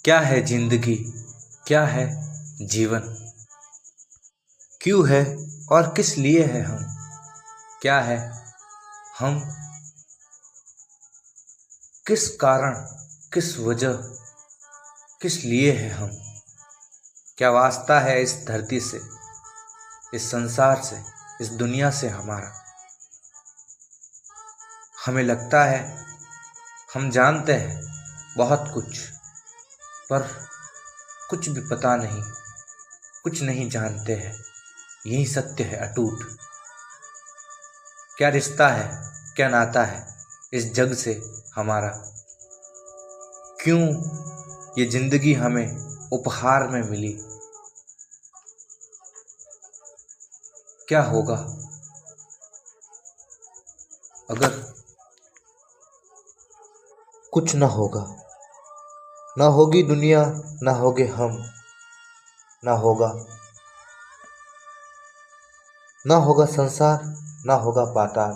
क्या है जिंदगी, क्या है जीवन, क्यों है और किस लिए है हम, क्या है हम, किस कारण, किस वजह, किस लिए है हम, क्या वास्ता है इस धरती से, इस संसार से, इस दुनिया से हमारा। हमें लगता है हम जानते हैं बहुत कुछ, पर कुछ भी पता नहीं, कुछ नहीं जानते हैं। यही सत्य है अटूट। क्या रिश्ता है, क्या नाता है इस जग से हमारा, क्यों ये जिंदगी हमें उपहार में मिली। क्या होगा अगर कुछ न होगा, न होगी दुनिया, न होगे हम, न होगा संसार, न होगा पाताल,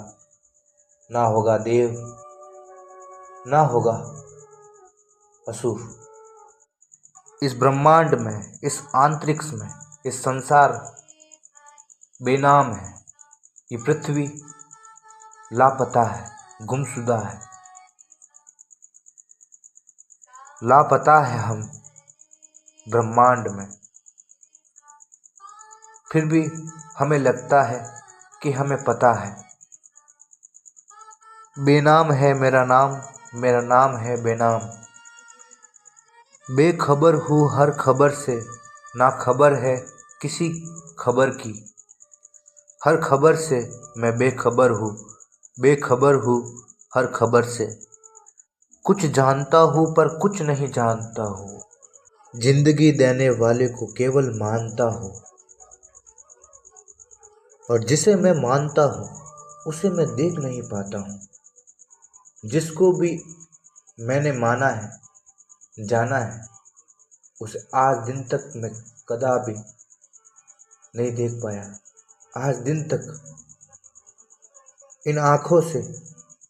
न होगा देव, न होगा असुर। इस ब्रह्मांड में, इस अंतरिक्ष में, इस संसार बेनाम है। ये पृथ्वी लापता है, गुमशुदा है, लापता है हम ब्रह्मांड में। फिर भी हमें लगता है कि हमें पता है। बेनाम है मेरा नाम, मेरा नाम है बेनाम। बेखबर हूँ हर खबर से, ना खबर है किसी खबर की। हर खबर से मैं बेखबर हूँ हर खबर से। कुछ जानता हूँ पर कुछ नहीं जानता हूँ। जिंदगी देने वाले को केवल मानता हूँ, और जिसे मैं मानता हूँ उसे मैं देख नहीं पाता हूँ। जिसको भी मैंने माना है, जाना है, उसे आज दिन तक मैं कदापि नहीं देख पाया। आज दिन तक इन आँखों से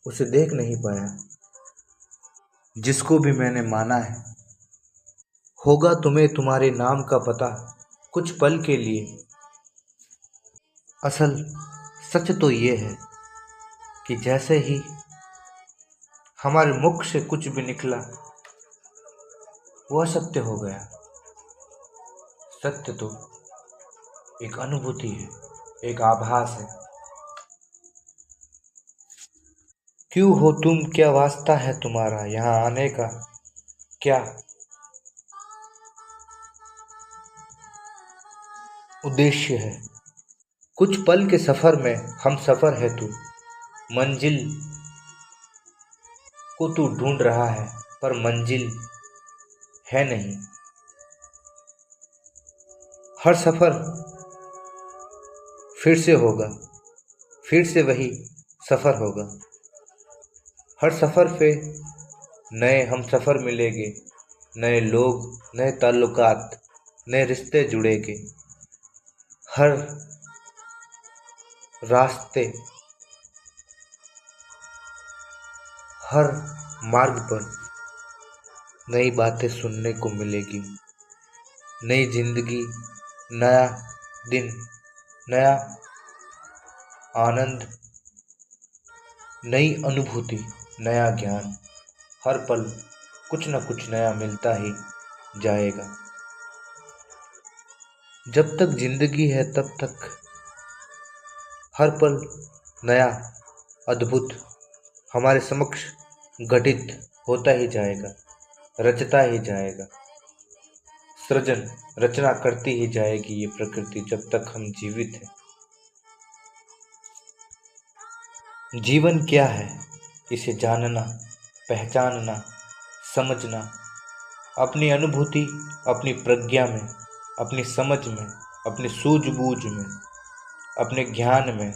उसे देख नहीं पाया। जिसको भी मैंने माना है, होगा तुम्हें तुम्हारे नाम का पता कुछ पल के लिए। असल सच तो ये है कि जैसे ही हमारे मुख से कुछ भी निकला वह सत्य हो गया। सत्य तो एक अनुभूति है, एक आभास है। क्यों हो तुम, क्या वास्ता है तुम्हारा यहाँ आने का, क्या उद्देश्य है। कुछ पल के सफर में हम सफर है तू, मंजिल को तू ढूंढ रहा है पर मंजिल है नहीं। हर सफर फिर से होगा, फिर से वही सफर होगा। हर सफर पे नए हम सफर मिलेंगे, नए लोग, नए ताल्लुकात, नए रिश्ते जुड़ेंगे। हर रास्ते, हर मार्ग पर नई बातें सुनने को मिलेगी। नई जिंदगी, नया दिन, नया आनंद, नई अनुभूति, नया ज्ञान। हर पल कुछ न कुछ नया मिलता ही जाएगा। जब तक जिंदगी है तब तक हर पल नया अद्भुत हमारे समक्ष घटित होता ही जाएगा, रचता ही जाएगा। सृजन रचना करती ही जाएगी ये प्रकृति जब तक हम जीवित हैं। जीवन क्या है, इसे जानना, पहचानना, समझना, अपनी अनुभूति, अपनी प्रज्ञा में, अपनी समझ में, अपनी सूझबूझ में, अपने ज्ञान में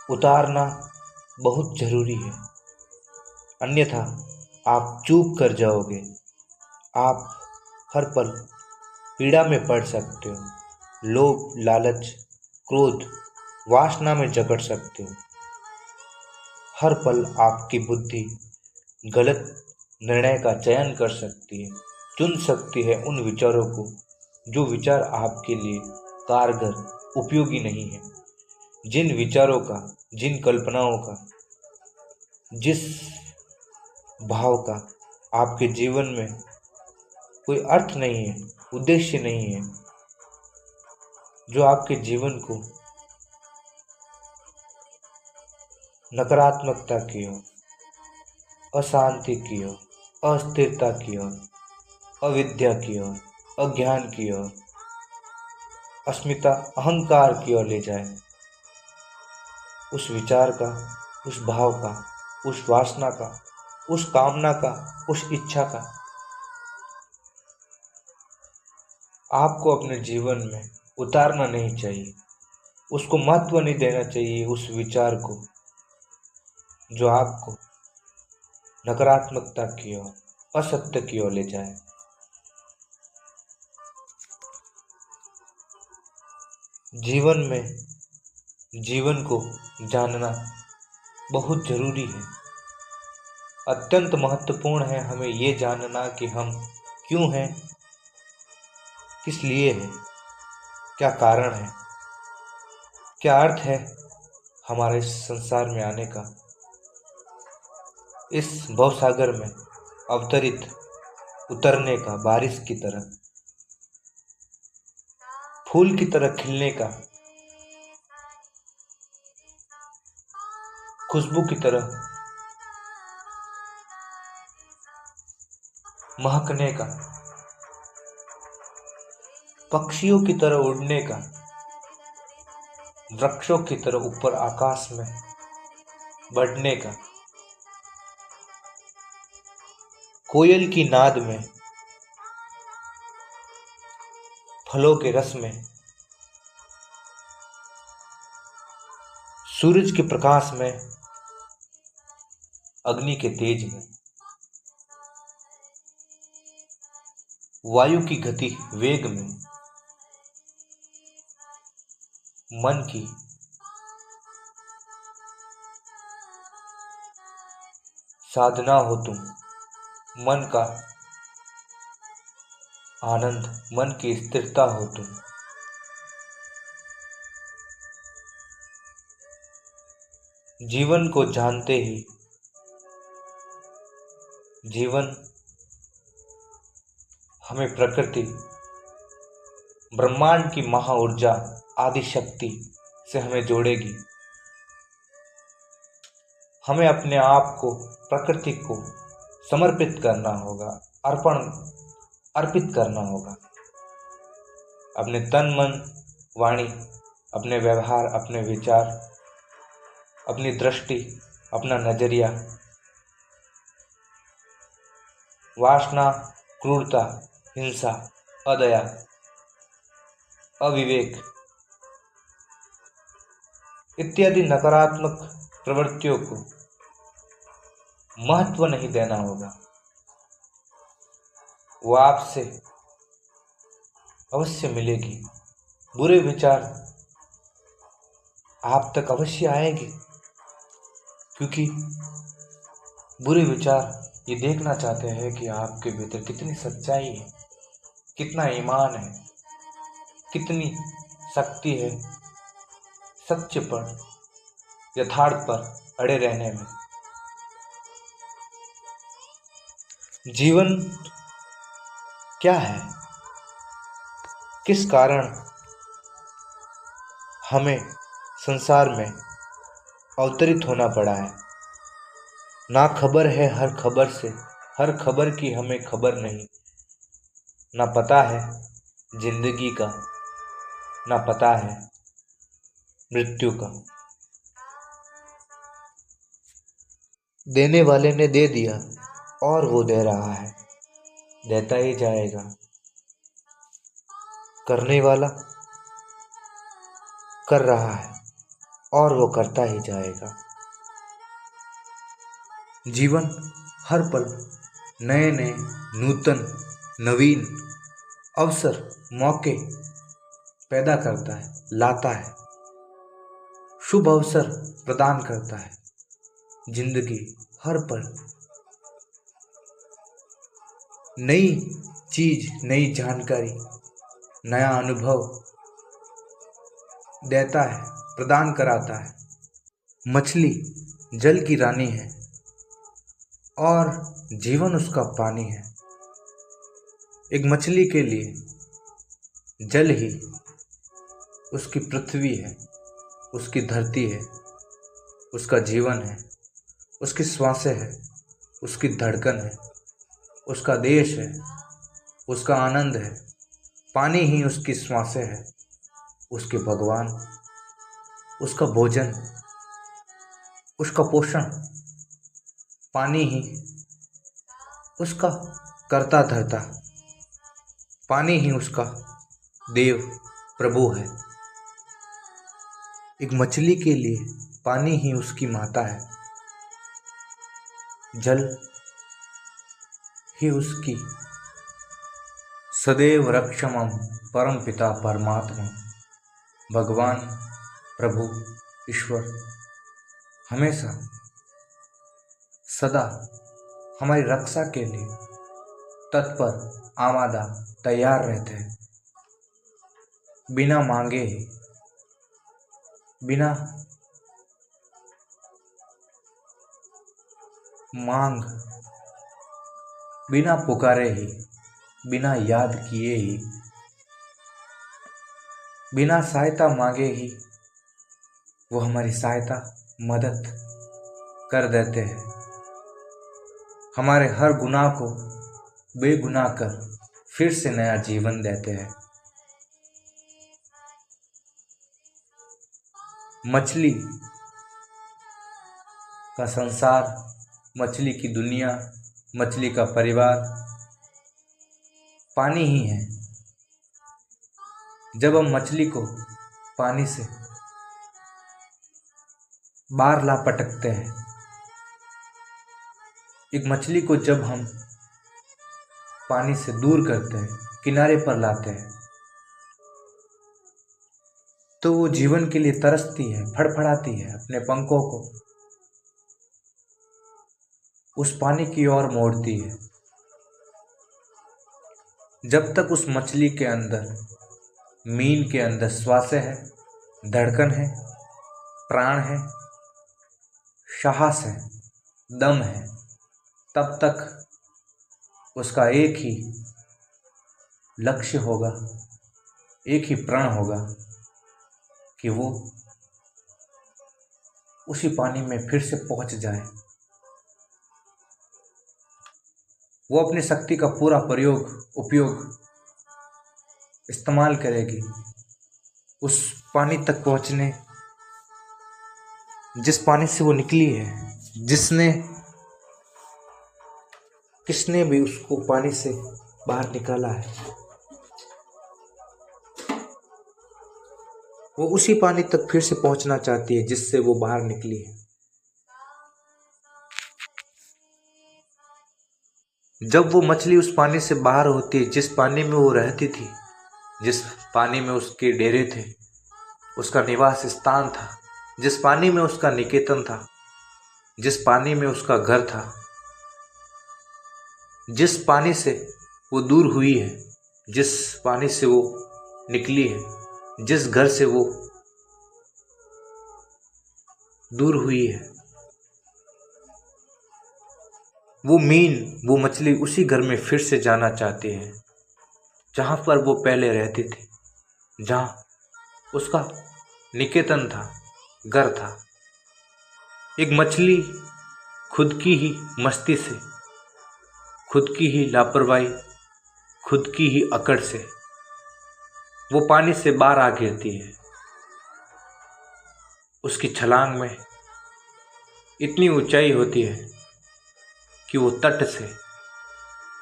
उतारना बहुत जरूरी है। अन्यथा आप चूक कर जाओगे। आप हर पल पीड़ा में पड़ सकते हो, लोभ, लालच, क्रोध, वासना में जकड़ सकते हो। हर पल आपकी बुद्धि गलत निर्णय का चयन कर सकती है, चुन सकती है उन विचारों को जो विचार आपके लिए कारगर उपयोगी नहीं है। जिन विचारों का, जिन कल्पनाओं का, जिस भाव का आपके जीवन में कोई अर्थ नहीं है, उद्देश्य नहीं है, जो आपके जीवन को नकारात्मकता की ओर, अशांति की ओर, अस्थिरता की ओर, अविद्या की ओर, अज्ञान की ओर, अस्मिता, अहंकार की ओर ले जाए, उस विचार का, उस भाव का, उस वासना का, उस कामना का, उस इच्छा का आपको अपने जीवन में उतारना नहीं चाहिए। उसको महत्व नहीं देना चाहिए, उस विचार को जो आपको नकारात्मकता की ओर, असत्य की ओर ले जाए। जीवन में जीवन को जानना बहुत जरूरी है। अत्यंत महत्वपूर्ण है हमें ये जानना कि हम क्यों हैं, किस लिए हैं, क्या कारण है, क्या अर्थ है हमारे इस संसार में आने का, इस भवसागर में अवतरित उतरने का, बारिश की तरह, फूल की तरह खिलने का, खुशबू की तरह महकने का, पक्षियों की तरह उड़ने का, वृक्षों की तरह ऊपर आकाश में बढ़ने का, कोयल की नाद में, फलों के रस में, सूरज के प्रकाश में, अग्नि के तेज में, वायु की गति वेग में, मन की साधना हो तुम, मन का आनंद, मन की स्थिरता हो तुम। जीवन को जानते ही जीवन हमें प्रकृति, ब्रह्मांड की महा ऊर्जा, आदि शक्ति से हमें जोड़ेगी। हमें अपने आप को प्रकृति को समर्पित करना होगा, अर्पित करना होगा। अपने तन, मन, वाणी, अपने व्यवहार, अपने विचार, अपनी दृष्टि, अपना नजरिया, वासना, क्रूरता, हिंसा, अदया, अविवेक इत्यादि नकारात्मक प्रवृत्तियों को महत्व नहीं देना होगा। वो आपसे अवश्य मिलेगी। बुरे विचार आप तक अवश्य आएंगे, क्योंकि बुरे विचार ये देखना चाहते हैं कि आपके भीतर कितनी सच्चाई है, कितना ईमान है, कितनी शक्ति है सत्य पर, यथार्थ पर अड़े रहने में। जीवन क्या है, किस कारण हमें संसार में अवतरित होना पड़ा है, ना खबर है हर खबर से, हर खबर की हमें खबर नहीं। ना पता है जिंदगी का, ना पता है मृत्यु का। देने वाले ने दे दिया और वो दे रहा है, देता ही जाएगा। करने वाला कर रहा है और वो करता ही जाएगा। जीवन हर पल नए नए, नूतन, नवीन अवसर, मौके पैदा करता है, लाता है, शुभ अवसर प्रदान करता है। जिंदगी हर पल नई चीज, नई जानकारी, नया अनुभव देता है, प्रदान कराता है। मछली जल की रानी है और जीवन उसका पानी है। एक मछली के लिए जल ही उसकी पृथ्वी है, उसकी धरती है, उसका जीवन है, उसकी श्वासें है, उसकी धड़कन है, उसका देश है, उसका आनंद है। पानी ही उसकी श्वासें है, उसके भगवान, उसका भोजन, उसका पोषण। पानी ही उसका करता धरता, पानी ही उसका देव प्रभु है। एक मछली के लिए पानी ही उसकी माता है, जल ही उसकी सदैव रक्षमम परम पिता परमात्मा भगवान प्रभु ईश्वर हमेशा सदा हमारी रक्षा के लिए तत्पर, आमादा, तैयार रहते हैं। बिना मांगे ही, बिना मांग, बिना पुकारे ही, बिना याद किए ही, बिना सहायता मांगे ही वो हमारी सहायता, मदद कर देते हैं। हमारे हर गुनाह को बेगुनाह कर फिर से नया जीवन देते हैं। मछली का संसार, मछली की दुनिया, मछली का परिवार पानी ही है। जब हम मछली को पानी से बाहर ला पटकते हैं, एक मछली को जब हम पानी से दूर करते हैं, किनारे पर लाते हैं, तो वो जीवन के लिए तरसती है, फड़फड़ाती है, अपने पंखों को उस पानी की ओर मोड़ती है। जब तक उस मछली के अंदर, मीन के अंदर श्वासें है, धड़कन है, प्राण है, साहस है, दम है, तब तक उसका एक ही लक्ष्य होगा, एक ही प्रण होगा कि वो उसी पानी में फिर से पहुंच जाए। वो अपनी शक्ति का पूरा उपयोग इस्तेमाल करेगी उस पानी तक पहुंचने, जिस पानी से वो निकली है, किसने भी उसको पानी से बाहर निकाला है। वो उसी पानी तक फिर से पहुंचना चाहती है जिससे वो बाहर निकली है। जब वो मछली उस पानी से बाहर होती है, जिस पानी में वो रहती थी, जिस पानी में उसके डेरे थे, उसका निवास स्थान था, जिस पानी में उसका निकेतन था, जिस पानी में उसका घर था, जिस पानी से वो दूर हुई है, जिस पानी से वो निकली है, जिस घर से वो दूर हुई है, वो मीन, वो मछली उसी घर में फिर से जाना चाहती है जहाँ पर वो पहले रहती थी, जहाँ उसका निकेतन था, घर था। एक मछली खुद की ही मस्ती से, खुद की ही लापरवाही, खुद की ही अकड़ से वो पानी से बाहर आ गिरती है। उसकी छलांग में इतनी ऊंचाई होती है कि वो तट से,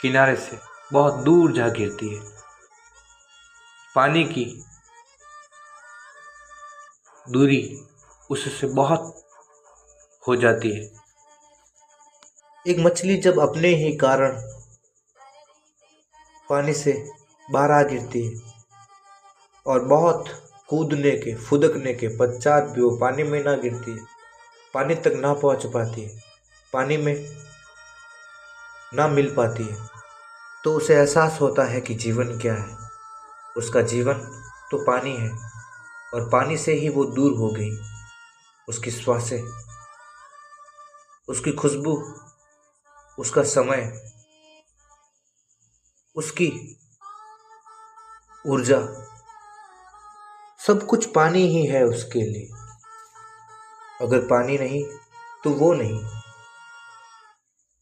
किनारे से बहुत दूर जा गिरती है। पानी की दूरी उससे बहुत हो जाती है। एक मछली जब अपने ही कारण पानी से बाहर आ गिरती है और बहुत कूदने के, फुदकने के पश्चात भी वो पानी में ना गिरती है, पानी तक ना पहुंच पाती है, पानी में ना मिल पाती है, तो उसे एहसास होता है कि जीवन क्या है। उसका जीवन तो पानी है और पानी से ही वो दूर हो गई। उसकी श्वासें, उसकी खुशबू, उसका समय, उसकी ऊर्जा, सब कुछ पानी ही है उसके लिए। अगर पानी नहीं तो वो नहीं।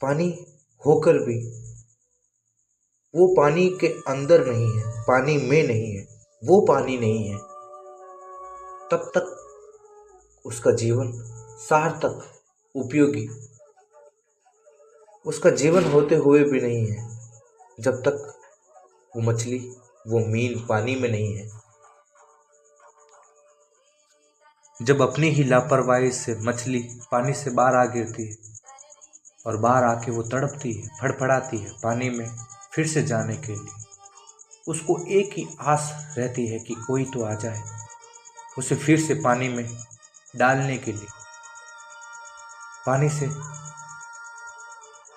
पानी होकर भी वो पानी के अंदर नहीं है, पानी में नहीं है, वो पानी नहीं है, तब तक उसका जीवन सार्थक, उपयोगी, उसका जीवन होते हुए भी नहीं है, जब तक वो मछली, वो मीन पानी में नहीं है। जब अपनी ही लापरवाही से मछली पानी से बाहर आ गिरती है और बाहर आके वो तड़पती है, फड़फड़ाती है पानी में फिर से जाने के लिए, उसको एक ही आस रहती है कि कोई तो आ जाए उसे फिर से पानी में डालने के लिए, पानी से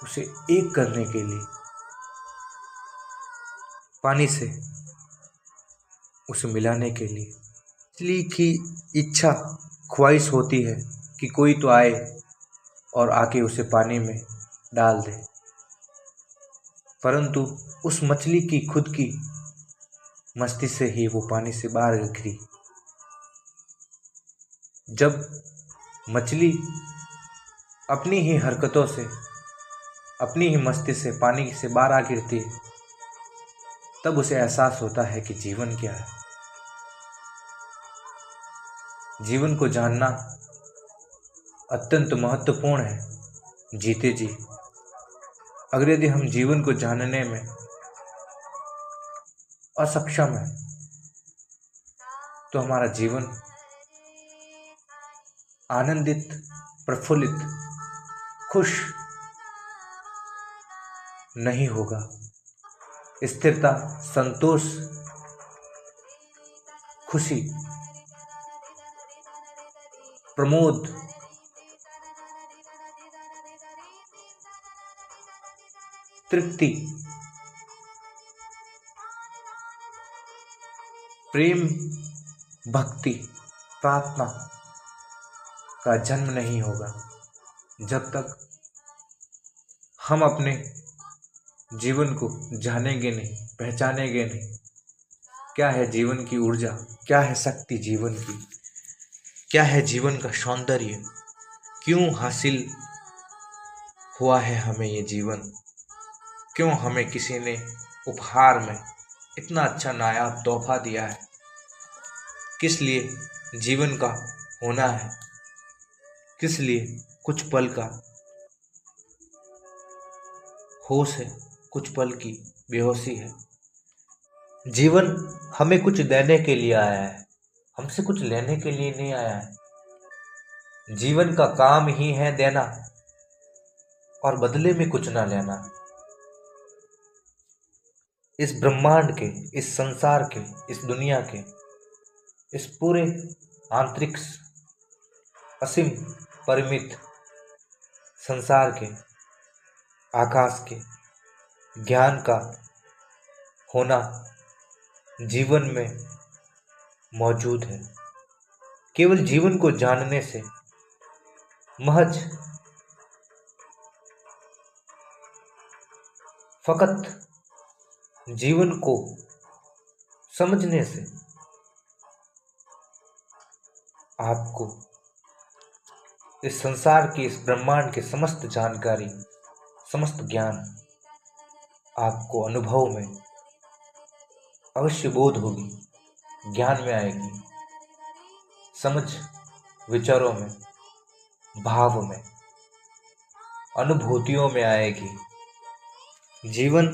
उसे एक करने के लिए, पानी से उसे मिलाने के लिए। मछली की इच्छा, ख्वाहिश होती है कि कोई तो आए और आके उसे पानी में डाल दे, परंतु उस मछली की खुद की मस्ती से ही वो पानी से बाहर गिरी। जब मछली अपनी ही हरकतों से, अपनी ही मस्ती से पानी से बाहर आ गिरती है, तब उसे एहसास होता है कि जीवन क्या है। जीवन को जानना अत्यंत महत्वपूर्ण है जीते जी। अगर यदि हम जीवन को जानने में असक्षम है तो हमारा जीवन आनंदित, प्रफुल्लित, खुश नहीं होगा। स्थिरता, संतोष, खुशी, प्रमोद, तृप्ति, प्रेम, भक्ति, प्रार्थना का जन्म नहीं होगा जब तक हम अपने जीवन को जानेंगे नहीं, पहचानेंगे नहीं। क्या है जीवन की ऊर्जा, क्या है शक्ति जीवन की, क्या है जीवन का सौंदर्य, क्यों हासिल हुआ है हमें ये जीवन, क्यों हमें किसी ने उपहार में इतना अच्छा नायाब तोहफा दिया है, किस लिए जीवन का होना है, किस लिए कुछ पल का होश है, कुछ पल की बेहोशी है। जीवन हमें कुछ देने के लिए आया है, हमसे कुछ लेने के लिए नहीं आया है। जीवन का काम ही है देना और बदले में कुछ ना लेना। इस ब्रह्मांड के, इस संसार के, इस दुनिया के, इस पूरे अंतरिक्ष, असीम परिमित संसार के, आकाश के ज्ञान का होना जीवन में मौजूद है। केवल जीवन को जानने से, महज फकत जीवन को समझने से आपको इस संसार की, इस ब्रह्मांड की समस्त जानकारी, समस्त ज्ञान आपको अनुभव में अवश्य बोध होगी, ज्ञान में आएगी, समझ विचारों में, भाव में, अनुभूतियों में आएगी। जीवन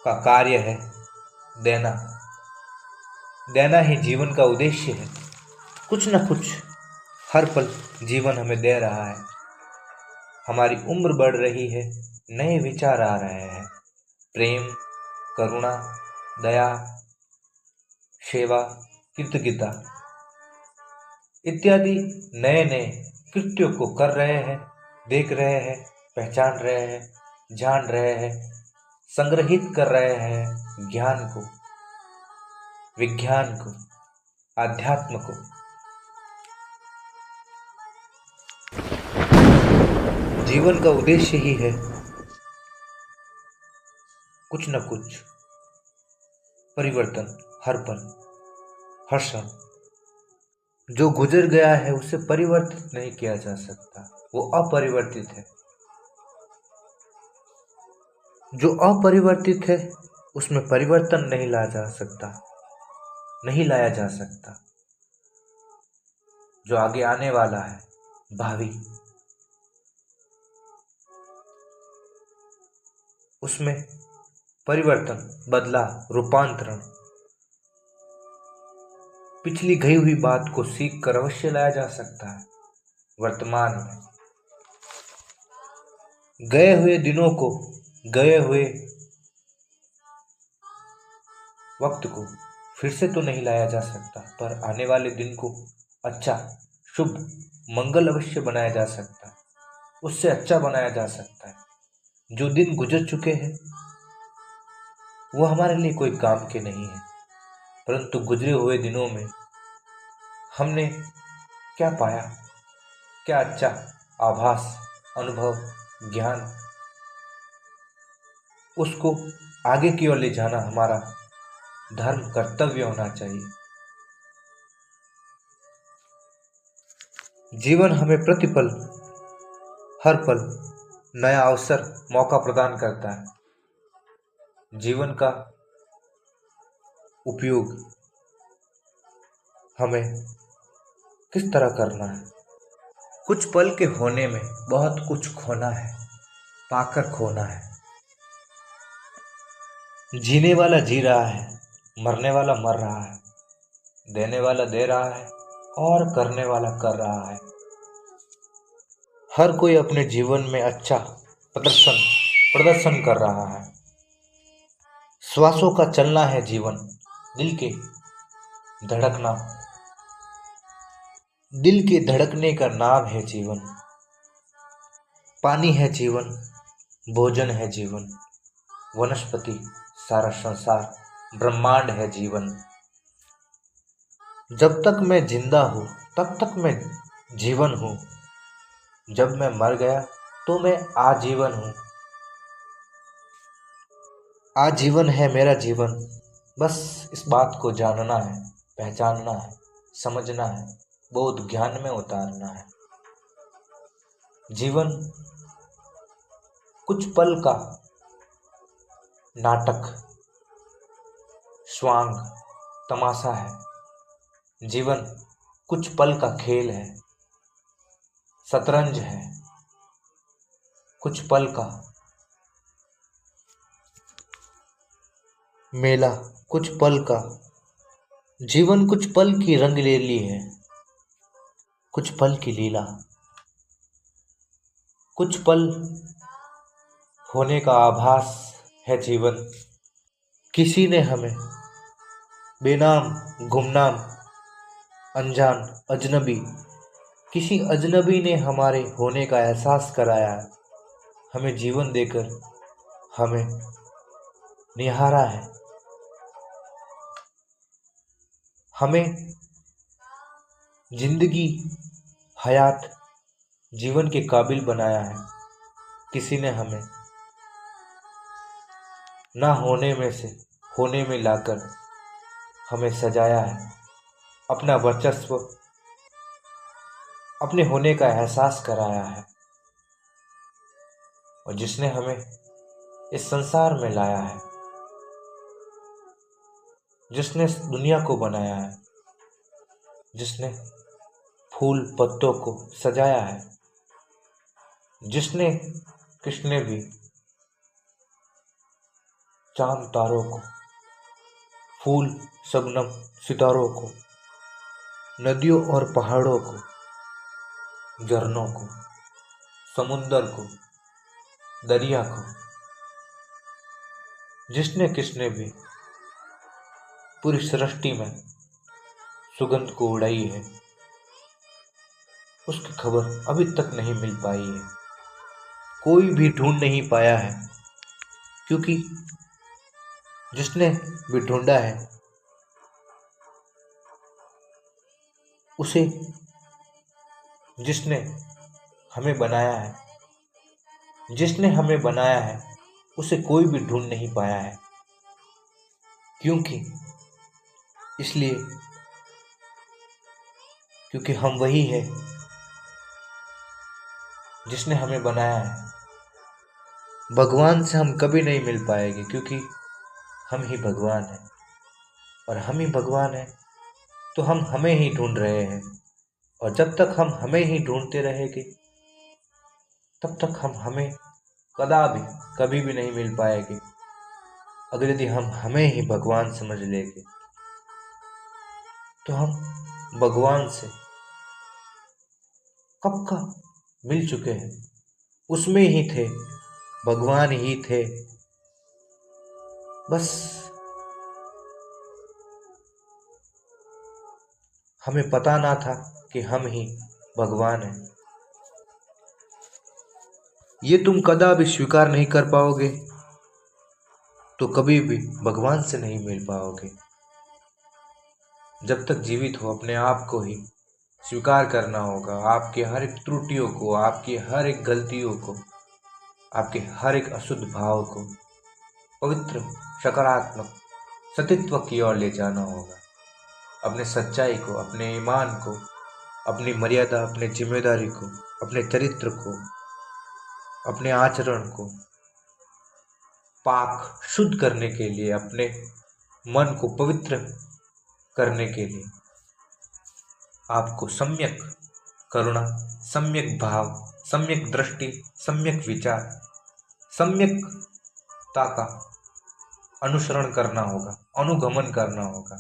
का कार्य है देना। देना ही जीवन का उद्देश्य है। कुछ न कुछ हर पल जीवन हमें दे रहा है। हमारी उम्र बढ़ रही है, नए विचार आ रहे हैं, प्रेम, करुणा, दया, सेवा, कृतज्ञता इत्यादि नए नए कृत्यों को कर रहे हैं, देख रहे हैं, पहचान रहे हैं, जान रहे हैं, संग्रहित कर रहे हैं ज्ञान को, विज्ञान को, आध्यात्म को। जीवन का उद्देश्य ही है कुछ न कुछ परिवर्तन, हर पल, हर क्षण। जो गुजर गया है उसे परिवर्तित नहीं किया जा सकता, वो अपरिवर्तित है। जो अपरिवर्तित है उसमें परिवर्तन नहीं लाया जा सकता, नहीं लाया जा सकता। जो आगे आने वाला है, भावी, उसमें परिवर्तन, बदलाव, रूपांतरण, पिछली गई हुई बात को सीख कर अवश्य लाया जा सकता है। वर्तमान में गए हुए दिनों को, गए हुए वक्त को फिर से तो नहीं लाया जा सकता, पर आने वाले दिन को अच्छा, शुभ, मंगल अवश्य बनाया जा सकता है, उससे अच्छा बनाया जा सकता है। जो दिन गुजर चुके हैं वो हमारे लिए कोई काम के नहीं है, परंतु गुजरे हुए दिनों में हमने क्या पाया, क्या अच्छा आभास, अनुभव, ज्ञान, उसको आगे की ओर ले जाना हमारा धर्म, कर्तव्य होना चाहिए। जीवन हमें प्रतिपल, हर पल नया अवसर, मौका प्रदान करता है। जीवन का उपयोग हमें किस तरह करना है। कुछ पल के होने में बहुत कुछ खोना है, पाकर खोना है। जीने वाला जी रहा है, मरने वाला मर रहा है, देने वाला दे रहा है और करने वाला कर रहा है। हर कोई अपने जीवन में अच्छा प्रदर्शन कर रहा है। श्वासों का चलना है जीवन, दिल के धड़कना, दिल के धड़कने का नाम है जीवन। पानी है जीवन, भोजन है जीवन, वनस्पति, सारा संसार, ब्रह्मांड है जीवन। जब तक मैं जिंदा हूँ तब तक मैं जीवन हूँ। जब मैं मर गया तो मैं आजीवन हूँ। आजीवन है मेरा जीवन। बस इस बात को जानना है, पहचानना है, समझना है, बोध ज्ञान में उतारना है। जीवन कुछ पल का नाटक, स्वांग, तमाशा है। जीवन कुछ पल का खेल है, शतरंज है। कुछ पल का मेला, कुछ पल का जीवन, कुछ पल की रंगलीली है, कुछ पल की लीला, कुछ पल होने का आभास है जीवन। किसी ने हमें बेनाम, गुमनाम, अनजान, अजनबी, किसी अजनबी ने हमारे होने का एहसास कराया है। हमें जीवन देकर हमें निहारा है, हमें जिंदगी, हयात, जीवन के काबिल बनाया है। किसी ने हमें ना होने में से होने में लाकर हमें सजाया है, अपना वर्चस्व, अपने होने का एहसास कराया है। और जिसने हमें इस संसार में लाया है, जिसने इस दुनिया को बनाया है, जिसने फूल पत्तों को सजाया है, जिसने किसने भी चांद तारों को, फूल, शबनम, सितारों को, नदियों और पहाड़ों को, झरनों को, समुंदर को, दरिया को, जिसने किसने भी पूरी सृष्टि में सुगंध को उड़ाई है, उसकी खबर अभी तक नहीं मिल पाई है। कोई भी ढूंढ नहीं पाया है, क्योंकि जिसने भी ढूंढा है उसे, जिसने हमें बनाया है, जिसने हमें बनाया है उसे कोई भी ढूंढ नहीं पाया है। क्योंकि इसलिए क्योंकि हम वही है जिसने हमें बनाया है। भगवान से हम कभी नहीं मिल पाएंगे, क्योंकि हम ही भगवान हैं, और हम ही भगवान हैं तो हम हमें ही ढूंढ रहे हैं। और जब तक हम हमें ही ढूंढते रहेंगे तब तक हम हमें कभी भी नहीं मिल पाएंगे। अगर यदि हम हमें ही भगवान समझ लेंगे तो हम भगवान से कब का मिल चुके हैं, उसमें ही थे, भगवान ही थे। बस हमें पता ना था कि हम ही भगवान हैं। ये तुम कदापि स्वीकार नहीं कर पाओगे तो कभी भी भगवान से नहीं मिल पाओगे। जब तक जीवित हो अपने आप को ही स्वीकार करना होगा, आपके हर एक त्रुटियों को, आपकी हर एक गलतियों को, आपके हर एक अशुद्ध भाव को पवित्र, सकारात्मक सतीत्व की ओर ले जाना होगा। अपने सच्चाई को, अपने ईमान को, अपनी मर्यादा, अपने जिम्मेदारी को, अपने चरित्र को, अपने आचरण को पाक शुद्ध करने के लिए, अपने मन को पवित्र करने के लिए आपको सम्यक करुणा, सम्यक भाव, सम्यक दृष्टि, सम्यक विचार, सम्यकता का अनुसरण करना होगा, अनुगमन करना होगा।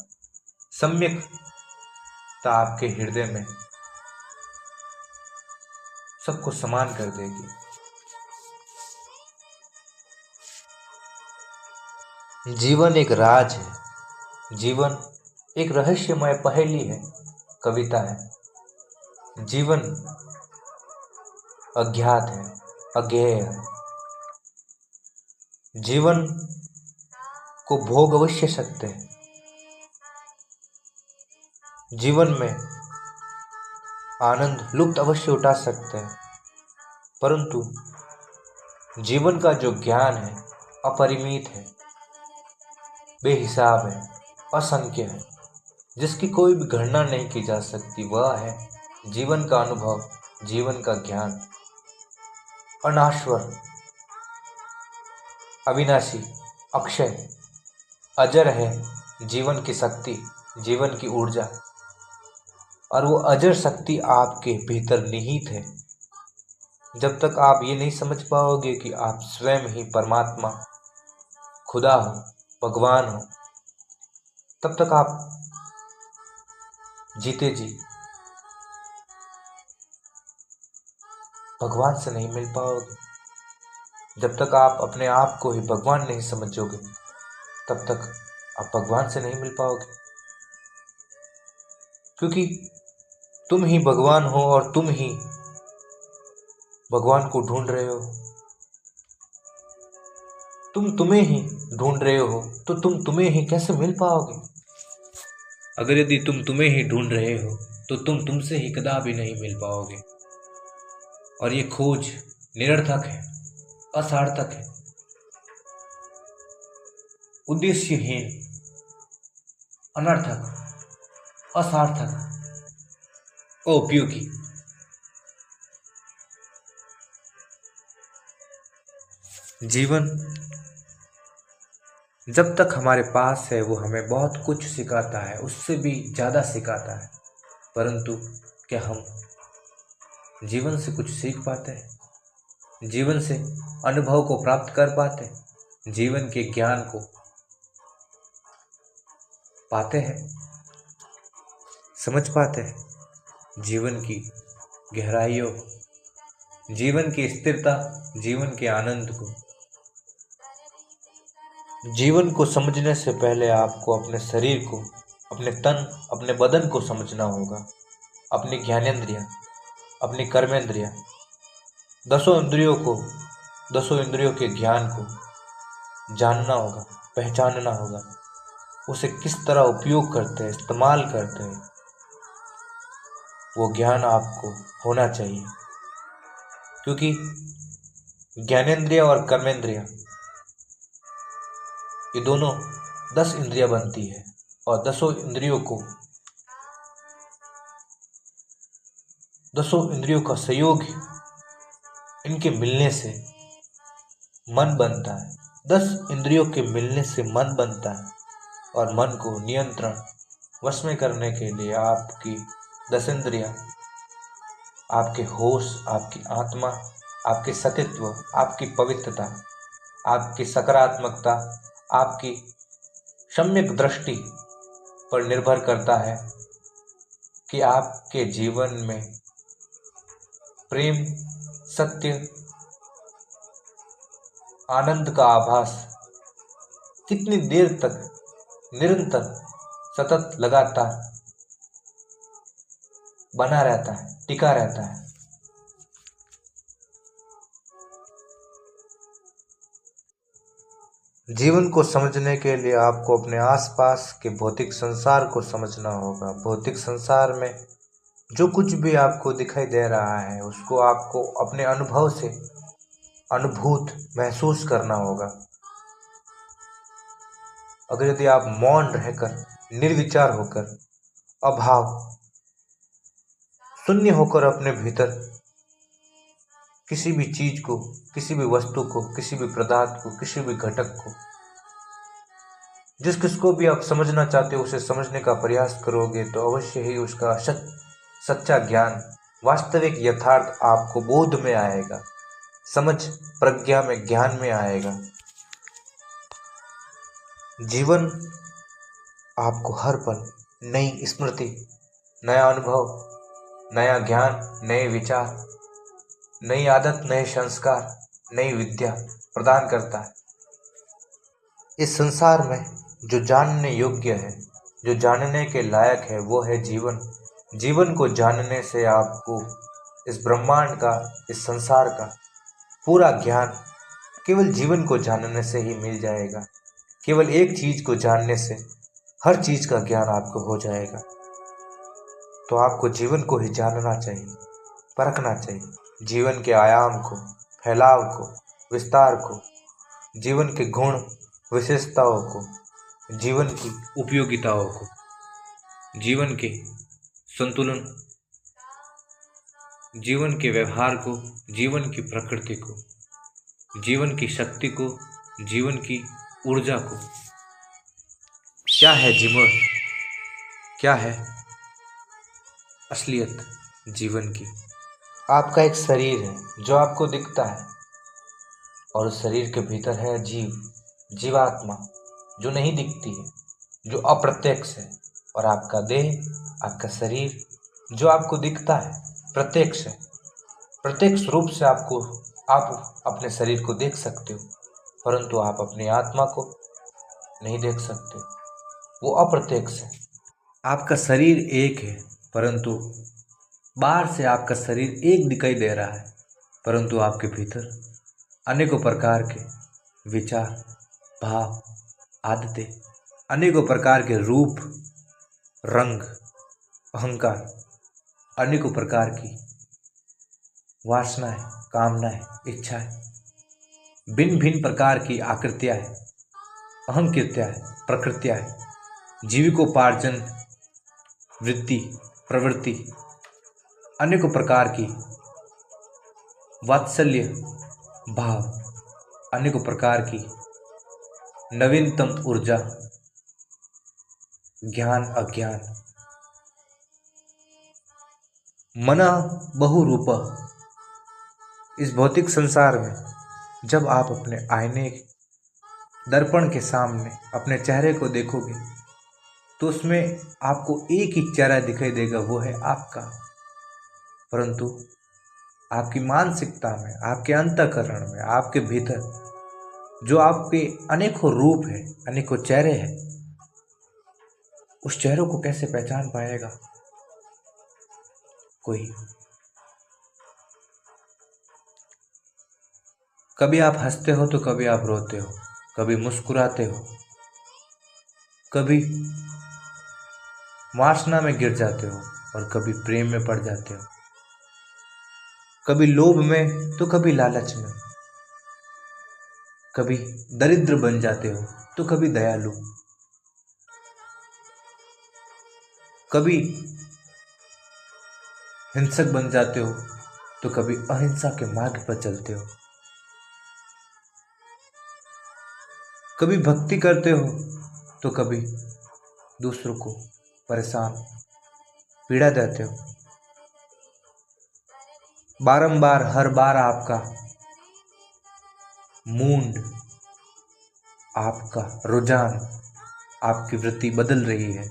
सम्यकता आपके हृदय में सबको समान कर देगी। जीवन एक राज है, जीवन एक रहस्यमय पहेली है, कविता है। जीवन अज्ञात है, अज्ञेय है। जीवन को भोग अवश्य सकते हैं, जीवन में आनंद लुप्त अवश्य उठा सकते हैं, परंतु जीवन का जो ज्ञान है अपरिमित है, बेहिसाब है, असंख्य है, जिसकी कोई भी गणना नहीं की जा सकती। वह है जीवन का अनुभव, जीवन का ज्ञान। अनाश्वर, अविनाशी, अक्षय, अजर है जीवन की शक्ति, जीवन की ऊर्जा। और वो अजर शक्ति आपके भीतर निहित है। जब तक आप ये नहीं समझ पाओगे कि आप स्वयं ही परमात्मा, खुदा हो, भगवान हो, तब तक आप जीते जी भगवान से नहीं मिल पाओगे। जब तक आप अपने आप को ही भगवान नहीं समझोगे तब तक आप भगवान से नहीं मिल पाओगे, क्योंकि तुम ही भगवान हो और तुम ही भगवान को ढूंढ रहे हो। तुम तुम्हें ही ढूंढ रहे हो तो तुम तुम्हें ही कैसे मिल पाओगे। अगर यदि तुम तुम्हें ही ढूंढ रहे हो तो तुम तुमसे ही कदापि नहीं मिल पाओगे। और ये खोज निरर्थक है, असार्थक है, उद्देश्यहीन, अनर्थक, असार्थक, उपयोगी। जीवन जब तक हमारे पास है वो हमें बहुत कुछ सिखाता है, उससे भी ज़्यादा सिखाता है, परंतु क्या हम जीवन से कुछ सीख पाते हैं? जीवन से अनुभव को प्राप्त कर पाते हैं? जीवन के ज्ञान को पाते हैं, समझ पाते हैं? जीवन की गहराइयों, जीवन की स्थिरता, जीवन के आनंद को। जीवन को समझने से पहले आपको अपने शरीर को, अपने तन, अपने बदन को समझना होगा। अपनी ज्ञानेंद्रियां, अपनी कर्मेंद्रियां, 10 इंद्रियों को दसों इंद्रियों के ज्ञान को जानना होगा, पहचानना होगा, उसे किस तरह उपयोग करते हैं, इस्तेमाल करते हैं, वो ज्ञान आपको होना चाहिए। क्योंकि ज्ञानेंद्रिय और कर्मेंद्रिय ये दोनों 10 इंद्रियां बनती है और दसों इंद्रियों का संयोग इनके मिलने से मन बनता है। 10 इंद्रियों के मिलने से मन बनता है और मन को नियंत्रण वश में करने के लिए आपकी 10 इंद्रियां, आपके होश, आपकी आत्मा, आपके सतित्व, आपकी पवित्रता, आपकी सकारात्मकता, आपकी सम्यक दृष्टि पर निर्भर करता है कि आपके जीवन में प्रेम, सत्य, आनंद का आभास कितनी देर तक निरंतर सतत लगातार बना रहता है, टिका रहता है। जीवन को समझने के लिए आपको अपने आसपास के भौतिक संसार को समझना होगा। भौतिक संसार में जो कुछ भी आपको दिखाई दे रहा है उसको आपको अपने अनुभव से अनुभूत महसूस करना होगा। अगर यदि आप मौन रहकर, निर्विचार होकर, अभाव, शून्य होकर अपने भीतर किसी भी चीज को, किसी भी वस्तु को, किसी भी पदार्थ को, किसी भी घटक को, जिस किसको भी आप समझना चाहते हो उसे समझने का प्रयास करोगे तो अवश्य ही उसका सच्चा ज्ञान, वास्तविक यथार्थ आपको बोध में आएगा, समझ, प्रज्ञा में, ज्ञान में आएगा। जीवन आपको हर पल नई स्मृति, नया अनुभव, नया ज्ञान, नए विचार, नई आदत, नए संस्कार, नई विद्या प्रदान करता है। इस संसार में जो जानने योग्य है, जो जानने के लायक है, वो है जीवन। जीवन को जानने से आपको इस ब्रह्मांड का, इस संसार का पूरा ज्ञान केवल जीवन को जानने से ही मिल जाएगा। केवल एक चीज को जानने से हर चीज का ज्ञान आपको हो जाएगा। तो आपको जीवन को ही जानना चाहिए, परखना चाहिए, जीवन के आयाम को, फैलाव को, विस्तार को, जीवन के गुण, विशेषताओं को, जीवन की उपयोगिताओं को, जीवन के संतुलन, जीवन के व्यवहार को, जीवन की प्रकृति को, जीवन की शक्ति को, जीवन की ऊर्जा को। क्या है जीवन, क्या है असलियत जीवन की? आपका एक शरीर है जो आपको दिखता है और उस शरीर के भीतर है जीवात्मा जो नहीं दिखती है, जो अप्रत्यक्ष है। और आपका देह, आपका शरीर जो आपको दिखता है, प्रत्यक्ष है। प्रत्यक्ष रूप से आप अपने शरीर को देख सकते हो, परंतु आप अपनी आत्मा को नहीं देख सकते, वो अप्रत्यक्ष है। आपका शरीर एक है, परंतु बाहर से आपका शरीर एक दिखाई दे रहा है, परंतु आपके भीतर अनेकों प्रकार के विचार, भाव, आदतें, अनेकों प्रकार के रूप, रंग, अहंकार, अनेकों प्रकार की वासनाएं, कामनाएं, इच्छाएं, भिन्न भिन्न प्रकार की आकृतियां हैं, अहंकृतियां हैं, प्रकृतियां हैं, जीविकोपार्जन वृत्ति, प्रवृत्ति, अनेकों प्रकार की वात्सल्य भाव, अनेकों प्रकार की नवीनतम ऊर्जा, ज्ञान, अज्ञान, मना बहुरूप। इस भौतिक संसार में जब आप अपने आईने, दर्पण के सामने अपने चेहरे को देखोगे तो उसमें आपको एक ही चेहरा दिखाई देगा, वो है आपका। परंतु आपकी मानसिकता में, आपके अंतःकरण में, आपके भीतर जो आपके अनेकों रूप है, अनेकों चेहरे हैं, उस चेहरों को कैसे पहचान पाएगा कोई? कभी आप हंसते हो तो कभी आप रोते हो, कभी मुस्कुराते हो, कभी वासना में गिर जाते हो और कभी प्रेम में पड़ जाते हो, कभी लोभ में तो कभी लालच में, कभी दरिद्र बन जाते हो तो कभी दयालु, कभी हिंसक बन जाते हो तो कभी अहिंसा के मार्ग पर चलते हो, कभी भक्ति करते हो तो कभी दूसरों को परेशान पीड़ा देते हो। बारंबार हर बार आपका मूड, आपका रुझान, आपकी वृत्ति बदल रही है।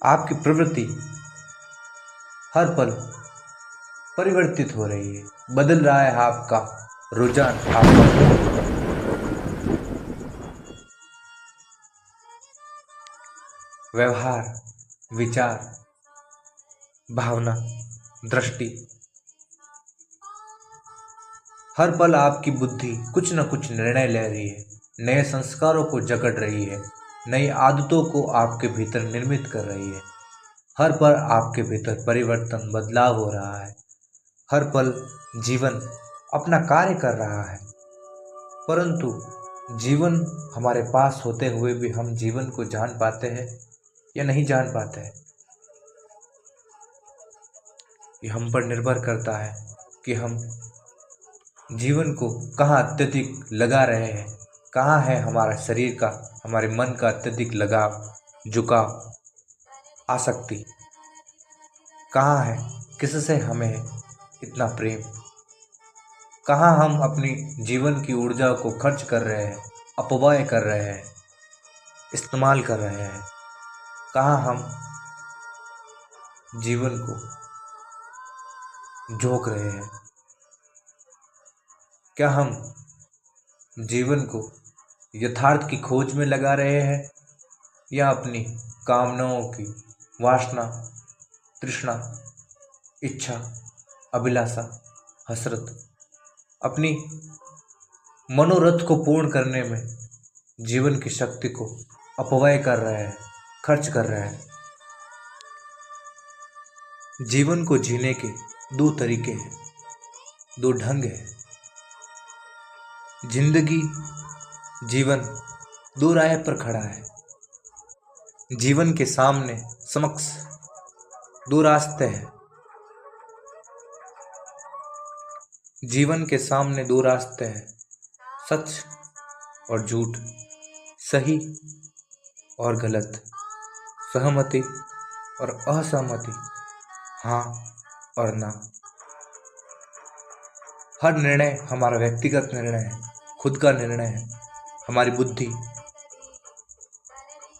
आपकी प्रवृत्ति हर पल परिवर्तित हो रही है, बदल रहा है आपका रुझान, आपका मूड। व्यवहार, विचार, भावना, दृष्टि, हर पल आपकी बुद्धि कुछ न कुछ निर्णय ले रही है, नए संस्कारों को जकड़ रही है, नई आदतों को आपके भीतर निर्मित कर रही है। हर पल आपके भीतर परिवर्तन, बदलाव हो रहा है। हर पल जीवन अपना कार्य कर रहा है, परंतु जीवन हमारे पास होते हुए भी हम जीवन को जान पाते हैं या नहीं जान पाते हैं। ये हम पर निर्भर करता है कि हम जीवन को कहाँ अत्यधिक लगा रहे हैं, कहाँ है हमारा शरीर का, हमारे मन का अत्यधिक लगाव, झुकाव, आसक्ति, कहाँ है, किससे हमें इतना प्रेम, कहाँ हम अपनी जीवन की ऊर्जा को खर्च कर रहे हैं, अपव्यय कर रहे हैं, इस्तेमाल कर रहे हैं, कहाँ हम जीवन को झोंक रहे हैं। क्या हम जीवन को यथार्थ की खोज में लगा रहे हैं या अपनी कामनाओं की वासना, तृष्णा, इच्छा, अभिलाषा, हसरत, अपनी मनोरथ को पूर्ण करने में जीवन की शक्ति को अपव्यय कर रहे हैं, खर्च कर रहे हैं। जीवन को जीने के दो तरीके हैं, दो ढंग हैं। जिंदगी, जीवन दो राह पर खड़ा है। जीवन के सामने, समक्ष दो रास्ते हैं। जीवन के सामने दो रास्ते हैं, सच और झूठ, सही और गलत, सहमति और असहमति, हाँ और ना। हर निर्णय हमारा व्यक्तिगत निर्णय है, खुद का निर्णय है। हमारी बुद्धि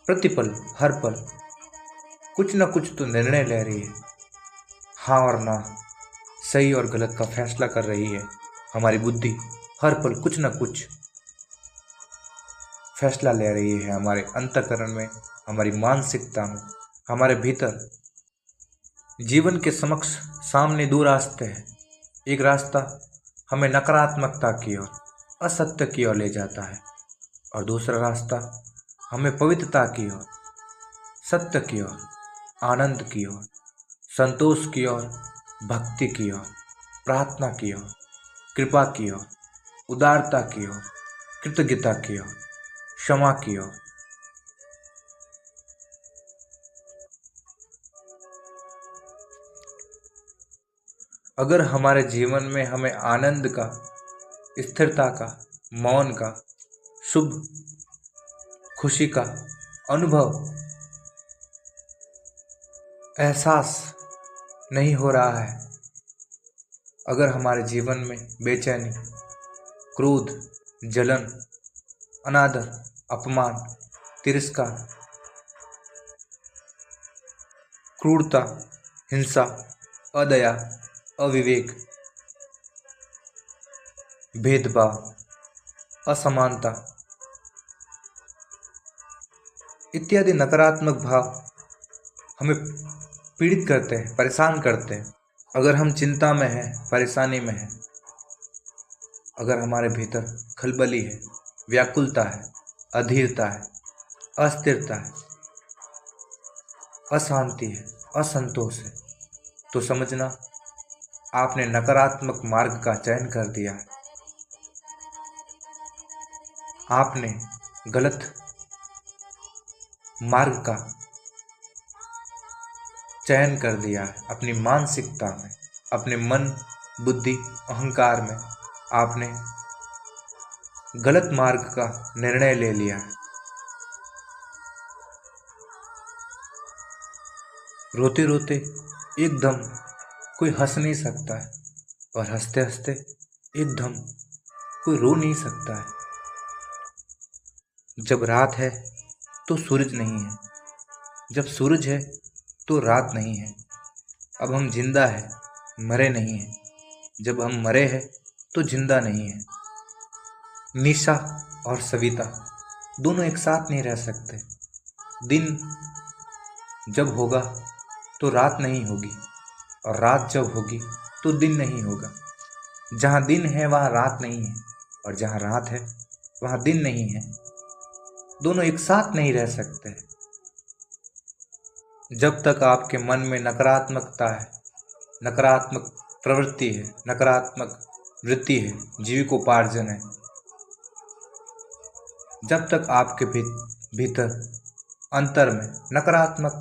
प्रतिपल, हर पल कुछ न कुछ तो निर्णय ले रही है, हाँ और ना, सही और गलत का फैसला कर रही है। हमारी बुद्धि हर पल कुछ न कुछ फैसला ले रही है हमारे अंतःकरण में, हमारी मानसिकता में, हमारे भीतर। जीवन के समक्ष सामने दो रास्ते हैं। एक रास्ता हमें नकारात्मकता की ओर, असत्य की ओर ले जाता है, और दूसरा रास्ता हमें पवित्रता की ओर, सत्य की ओर, आनंद की ओर, संतोष की ओर, भक्ति की ओर, प्रार्थना की ओर, कृपा की ओर, उदारता की ओर, कृतज्ञता की ओर, क्षमा की ओर। अगर हमारे जीवन में हमें आनंद का, स्थिरता का, मौन का, शुभ खुशी का अनुभव, एहसास नहीं हो रहा है, अगर हमारे जीवन में बेचैनी, क्रोध, जलन, अनादर, अपमान, तिरस्कार, क्रूरता, हिंसा, अदया, अविवेक, भेदभाव, असमानता इत्यादि नकारात्मक भाव हमें पीड़ित करते हैं, परेशान करते हैं। अगर हम चिंता में हैं, परेशानी में हैं, अगर हमारे भीतर खलबली है, व्याकुलता है, अधीरता है, अस्थिरता है, अशांति है, असंतोष है, तो समझना आपने नकारात्मक मार्ग का चयन कर दिया है। आपने गलत मार्ग का चयन कर दिया है। अपनी मानसिकता में, अपने मन, बुद्धि, अहंकार में आपने गलत मार्ग का निर्णय ले लिया है। रोते रोते एकदम कोई हंस नहीं सकता है, और हंसते हंसते एकदम कोई रो नहीं सकता है। जब रात है तो सूरज नहीं है, जब सूरज है तो रात नहीं है। अब हम जिंदा है, मरे नहीं हैं। जब हम मरे हैं तो जिंदा नहीं है। निशा और सविता दोनों एक साथ नहीं रह सकते। दिन जब होगा तो रात नहीं होगी, और रात जब होगी तो दिन नहीं होगा। जहाँ दिन है वहाँ रात नहीं है, और जहाँ रात है वहाँ दिन नहीं है। दोनों एक साथ नहीं रह सकते। जब तक आपके मन में नकारात्मकता है, नकारात्मक प्रवृत्ति है, नकारात्मक वृत्ति है, जीविकोपार्जन है, जब तक आपके भीतर अंतर में नकारात्मक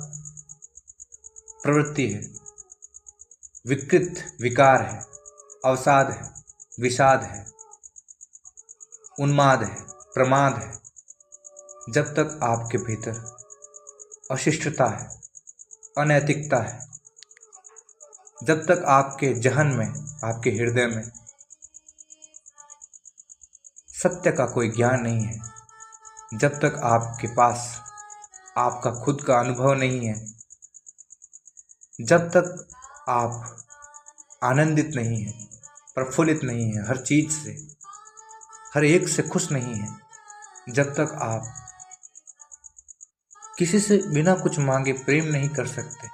प्रवृत्ति है, विकृत विकार है, अवसाद है, विषाद है, उन्माद है, प्रमाद है, जब तक आपके भीतर अशिष्टता है, अनैतिकता है, जब तक आपके जहन में, आपके हृदय में सत्य का कोई ज्ञान नहीं है, जब तक आपके पास आपका खुद का अनुभव नहीं है, जब तक आप आनंदित नहीं है, प्रफुल्लित नहीं है, हर चीज से, हर एक से खुश नहीं है, जब तक आप किसी से बिना कुछ मांगे प्रेम नहीं कर सकते,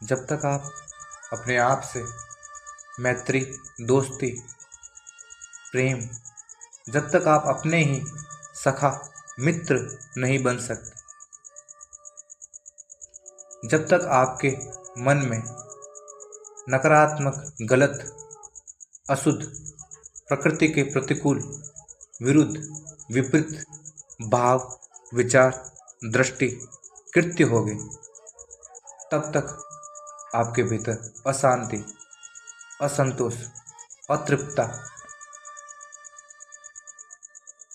जब तक आप अपने आप से मैत्री, दोस्ती, प्रेम, जब तक आप अपने ही सखा, मित्र नहीं बन सकते, जब तक आपके मन में नकारात्मक, गलत, अशुद्ध, प्रकृति के प्रतिकूल, विरुद्ध, विपरीत भाव, विचार, दृष्टि, कृत्य हो गए, तब तक आपके भीतर अशांति, असंतोष, अतृप्तता,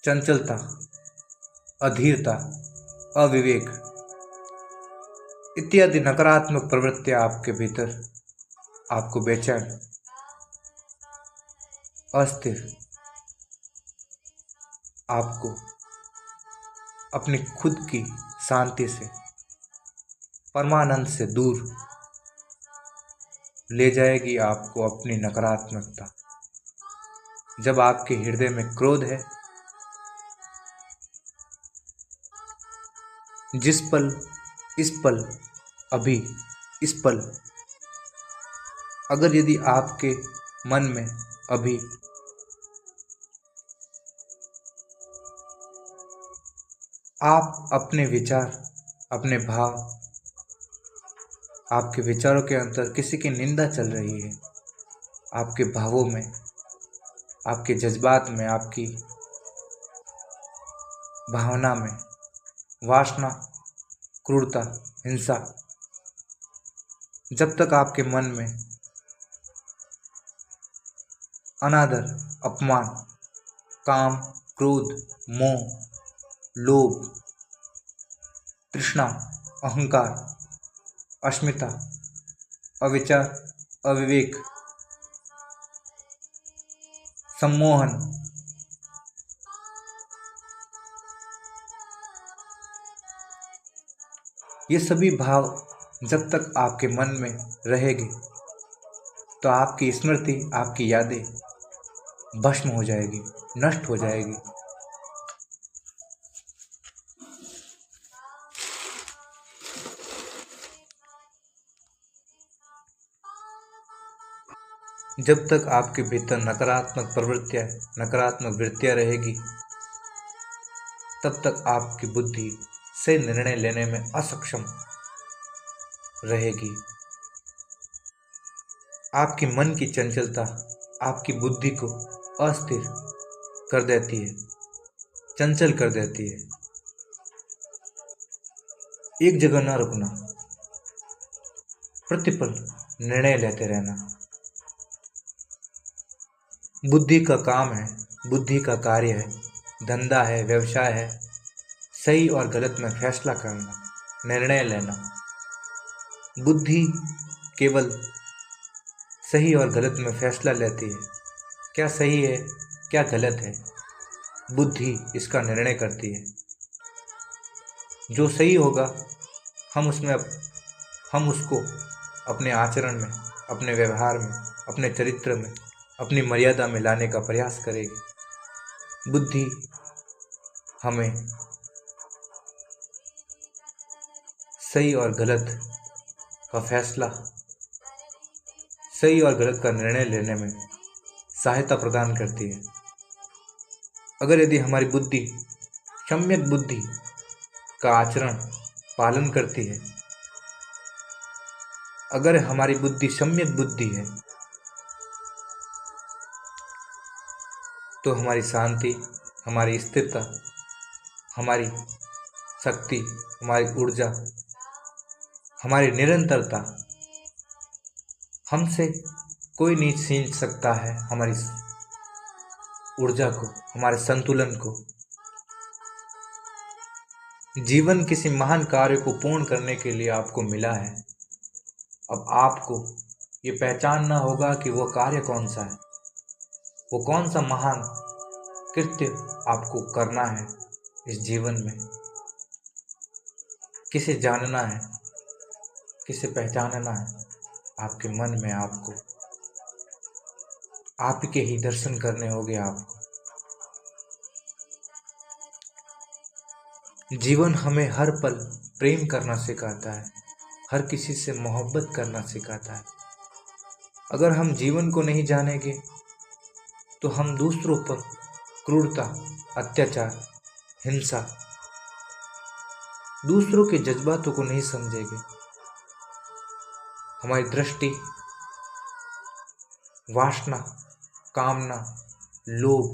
चंचलता, अधीरता, अविवेक इत्यादि नकारात्मक प्रवृत्तियां आपके भीतर आपको बेचैन, अस्थिर, आपको अपनी खुद की शांति से, परमानंद से दूर ले जाएगी। आपको अपनी नकारात्मकता, जब आपके हृदय में क्रोध है, जिस पल, इस पल, अभी, इस पल, अगर यदि आपके मन में अभी आप अपने विचार, अपने भाव, आपके विचारों के अंदर किसी की निंदा चल रही है, आपके भावों में, आपके जज्बात में, आपकी भावना में वासना, क्रूरता, हिंसा, जब तक आपके मन में अनादर, अपमान, काम, क्रोध, मोह, लोभ, तृष्णा, अहंकार, अस्मिता, अविचार, अविवेक, सम्मोहन, ये सभी भाव जब तक आपके मन में रहेंगे तो आपकी स्मृति, आपकी यादें भस्म हो जाएगी, नष्ट हो जाएगी। जब तक आपके भीतर नकारात्मक प्रवृत्तियाँ, नकारात्मक वृत्तियाँ रहेगी, तब तक आपकी बुद्धि से निर्णय लेने में असक्षम रहेगी। आपकी मन की चंचलता आपकी बुद्धि को अस्थिर कर देती है, चंचल कर देती है। एक जगह न रुकना, प्रतिपल निर्णय लेते रहना बुद्धि का काम है, बुद्धि का कार्य है, धंधा है, व्यवसाय है। सही और गलत में फैसला करना, निर्णय लेना। बुद्धि केवल सही और गलत में फैसला लेती है। क्या सही है, क्या गलत है, बुद्धि इसका निर्णय करती है। जो सही होगा हम उसको अपने आचरण में, अपने व्यवहार में, अपने चरित्र में, अपनी मर्यादा में लाने का प्रयास करेगी। बुद्धि हमें सही और गलत का फैसला, सही और गलत का निर्णय लेने में सहायता प्रदान करती है। अगर यदि हमारी बुद्धि सम्यक बुद्धि का आचरण पालन करती है, अगर हमारी बुद्धि सम्यक बुद्धि है, तो हमारी शांति, हमारी स्थिरता, हमारी शक्ति, हमारी ऊर्जा, हमारी निरंतरता, हमसे कोई नहीं छीन सकता है हमारी ऊर्जा को, हमारे संतुलन को। जीवन किसी महान कार्य को पूर्ण करने के लिए आपको मिला है। अब आपको ये पहचानना होगा कि वो कार्य कौन सा है, वो कौन सा महान कृत्य आपको करना है इस जीवन में। किसे जानना है, किसे पहचानना है। आपके मन में आपको आपके ही दर्शन करने होंगे। आपको जीवन हमें हर पल प्रेम करना सिखाता है, हर किसी से मोहब्बत करना सिखाता है। अगर हम जीवन को नहीं जानेंगे तो हम दूसरों पर क्रूरता, अत्याचार, हिंसा, दूसरों के जज्बातों को नहीं समझेंगे। हमारी दृष्टि वासना, कामना, लोभ,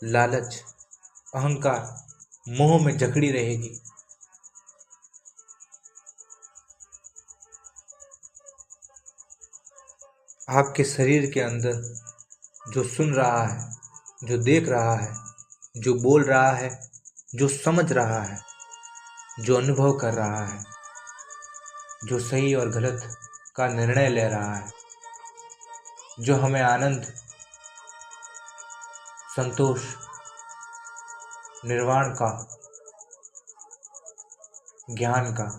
लालच, अहंकार, मोह में जकड़ी रहेगी। आपके शरीर के अंदर जो सुन रहा है, जो देख रहा है, जो बोल रहा है, जो समझ रहा है, जो अनुभव कर रहा है, जो सही और गलत का निर्णय ले रहा है, जो हमें आनंद, संतोष, निर्वाण का, ज्ञान का,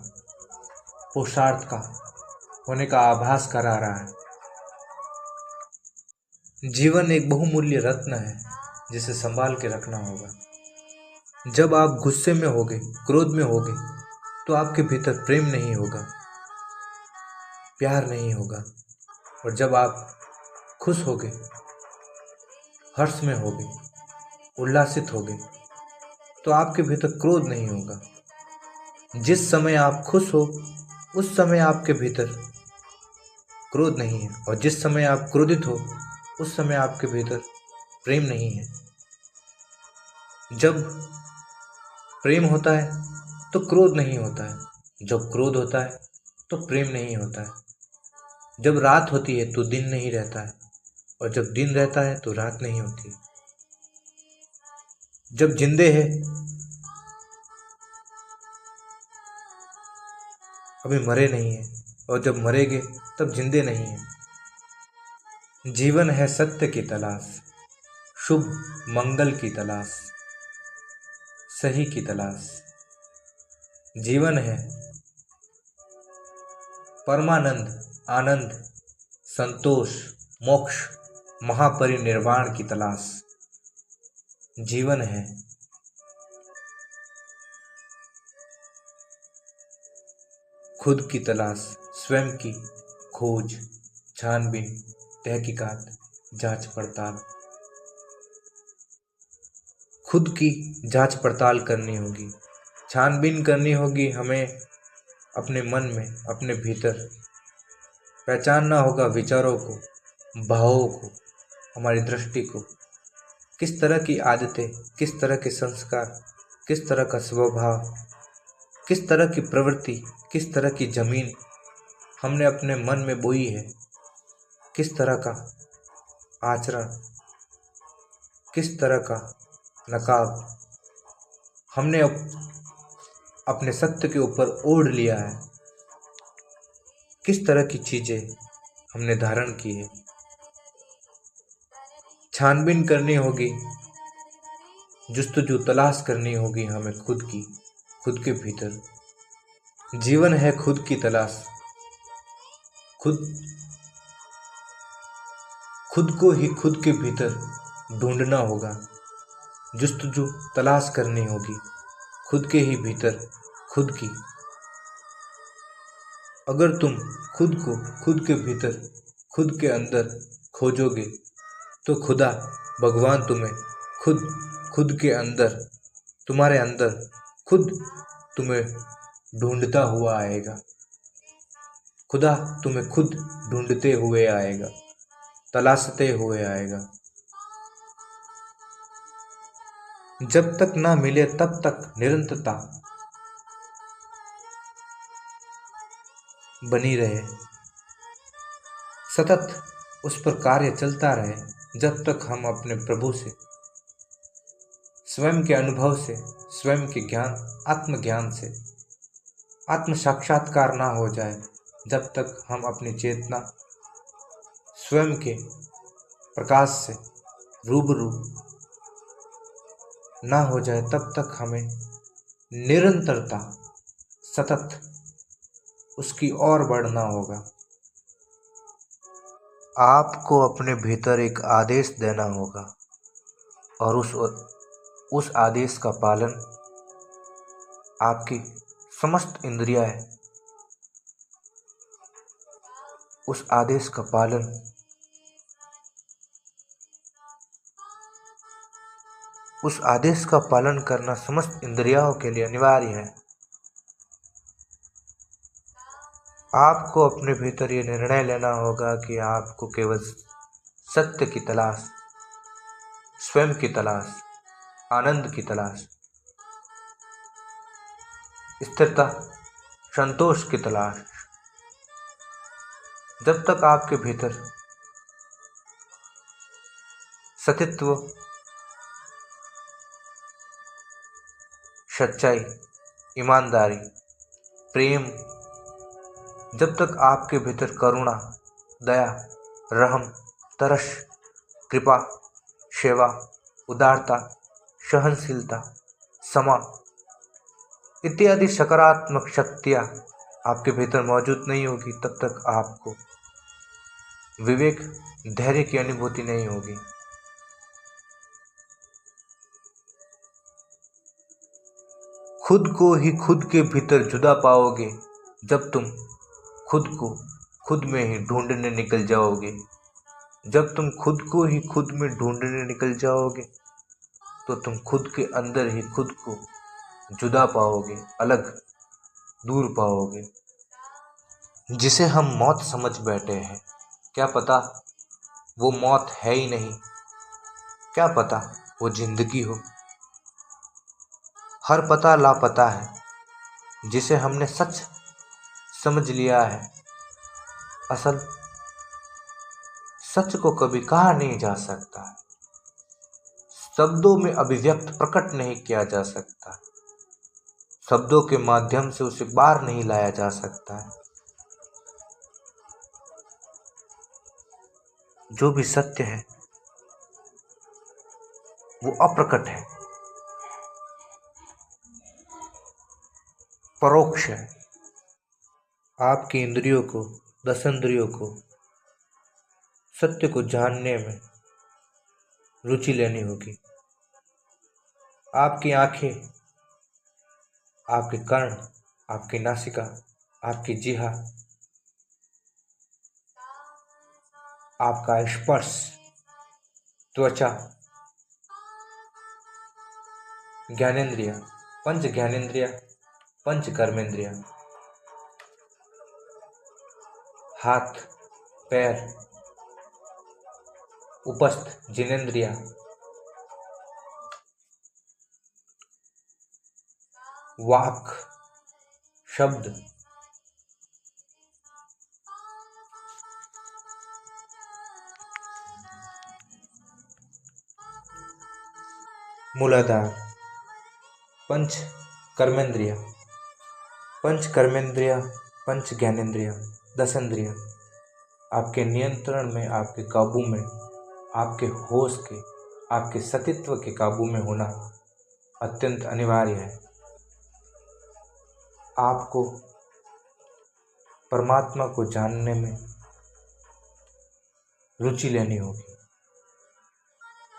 पुरुषार्थ का होने का आभास करा रहा है। जीवन एक बहुमूल्य रत्न है जिसे संभाल के रखना होगा। जब आप गुस्से में होगे, क्रोध में होगे, तो आपके भीतर प्रेम नहीं होगा, प्यार नहीं होगा। और जब आप खुश होगे, हर्ष में होगे, उल्लासित होगे, तो आपके भीतर क्रोध नहीं होगा। जिस समय आप खुश हो उस समय आपके भीतर क्रोध नहीं है, और जिस समय आप क्रोधित हो उस समय आपके भीतर प्रेम नहीं है। जब प्रेम होता है तो क्रोध नहीं होता है, जब क्रोध होता है तो प्रेम नहीं होता है। जब रात होती है तो दिन नहीं रहता है, और जब दिन रहता है तो रात नहीं होती। जब जिंदे हैं, अभी मरे नहीं हैं, और जब मरेंगे तब जिंदे नहीं हैं। जीवन है सत्य की तलाश, शुभ मंगल की तलाश, सही की तलाश। जीवन है परमानंद, आनंद, संतोष, मोक्ष, महापरिनिर्वाण की तलाश। जीवन है खुद की तलाश, स्वयं की खोज, छानबीन, तहकीकात, जांच पड़ताल। खुद की जांच पड़ताल करनी होगी, छानबीन करनी होगी हमें अपने मन में, अपने भीतर। पहचानना होगा विचारों को, भावों को, हमारी दृष्टि को, किस तरह की आदतें, किस तरह के संस्कार, किस तरह का स्वभाव, किस तरह की प्रवृत्ति, किस तरह की जमीन हमने अपने मन में बोई है, किस तरह का आचरण, किस तरह का नकाब हमने अपने सत्य के ऊपर ओढ़ लिया है, किस तरह की चीजें हमने धारण की है। छानबीन करनी होगी, जुस्तजू तलाश करनी होगी हमें खुद की, खुद के भीतर। जीवन है खुद की तलाश, खुद को ही खुद के भीतर ढूंढना होगा, जुस्तजू तलाश करनी होगी खुद के ही भीतर, खुद की। अगर तुम खुद को खुद के भीतर, खुद के अंदर खोजोगे तो खुदा, भगवान तुम्हें खुद के अंदर, तुम्हारे अंदर खुद तुम्हें ढूंढता हुआ आएगा। खुदा तुम्हें खुद ढूंढते हुए आएगा, तलाशते हुए आएगा। जब तक ना मिले तब तक निरंतरता बनी रहे, सतत उस पर कार्य चलता रहे, जब तक हम अपने प्रभु से, स्वयं के अनुभव से, स्वयं के ज्ञान, आत्मज्ञान से आत्म साक्षात्कार ना हो जाए, जब तक हम अपनी चेतना स्वयं के प्रकाश से रूबरू ना हो जाए, तब तक हमें निरंतरता, सतत उसकी ओर बढ़ना होगा। आपको अपने भीतर एक आदेश देना होगा और उस आदेश का पालन आपकी समस्त इंद्रियाएं, उस आदेश का पालन करना समस्त इंद्रियों के लिए अनिवार्य है। आपको अपने भीतर ये निर्णय लेना होगा कि आपको केवल सत्य की तलाश, स्वयं की तलाश, आनंद की तलाश, स्थिरता, संतोष की तलाश। जब तक आपके भीतर सत्यत्व, सच्चाई, ईमानदारी, प्रेम, जब तक आपके भीतर करुणा, दया, रहम, तरस, कृपा, सेवा, उदारता, सहनशीलता, क्षमा इत्यादि सकारात्मक शक्तियाँ आपके भीतर मौजूद नहीं होगी, तब तक आपको विवेक, धैर्य की अनुभूति नहीं होगी। खुद को ही खुद के भीतर जुदा पाओगे जब तुम खुद को खुद में ही ढूंढने निकल जाओगे। जब तुम खुद को ही खुद में ढूंढने निकल जाओगे तो तुम खुद के अंदर ही खुद को जुदा पाओगे, अलग, दूर पाओगे, जिसे हम मौत समझ बैठे हैं। क्या पता वो मौत है ही नहीं, क्या पता वो जिंदगी हो। हर पता लापता है, जिसे हमने सच समझ लिया है। असल सच को कभी कहा नहीं जा सकता, शब्दों में अभिव्यक्त प्रकट नहीं किया जा सकता, शब्दों के माध्यम से उसे बाहर नहीं लाया जा सकता है। जो भी सत्य है वो अप्रकट है, परोक्ष है। आपकी इंद्रियों को, 10 इंद्रियों को सत्य को जानने में रुचि लेनी होगी। आपकी आंखें, आपके कर्ण, आपकी नासिका, आपकी जिह्वा आपका स्पर्श, त्वचा, ज्ञानेंद्रिय, पंच ज्ञानेंद्रिय, पंच कर्मेंद्रिय, हाथ, पैर, उपस्थ जिनेंद्रिय, वाक, शब्द, मूलाधार, पंच कर्मेंद्रिय, पंच कर्मेंद्रिय, पंच ज्ञानेंद्रिय, दसेंद्रिय आपके नियंत्रण में, आपके काबू में, आपके होश के, आपके सतीत्व के काबू में होना अत्यंत अनिवार्य है। आपको परमात्मा को जानने में रुचि लेनी होगी,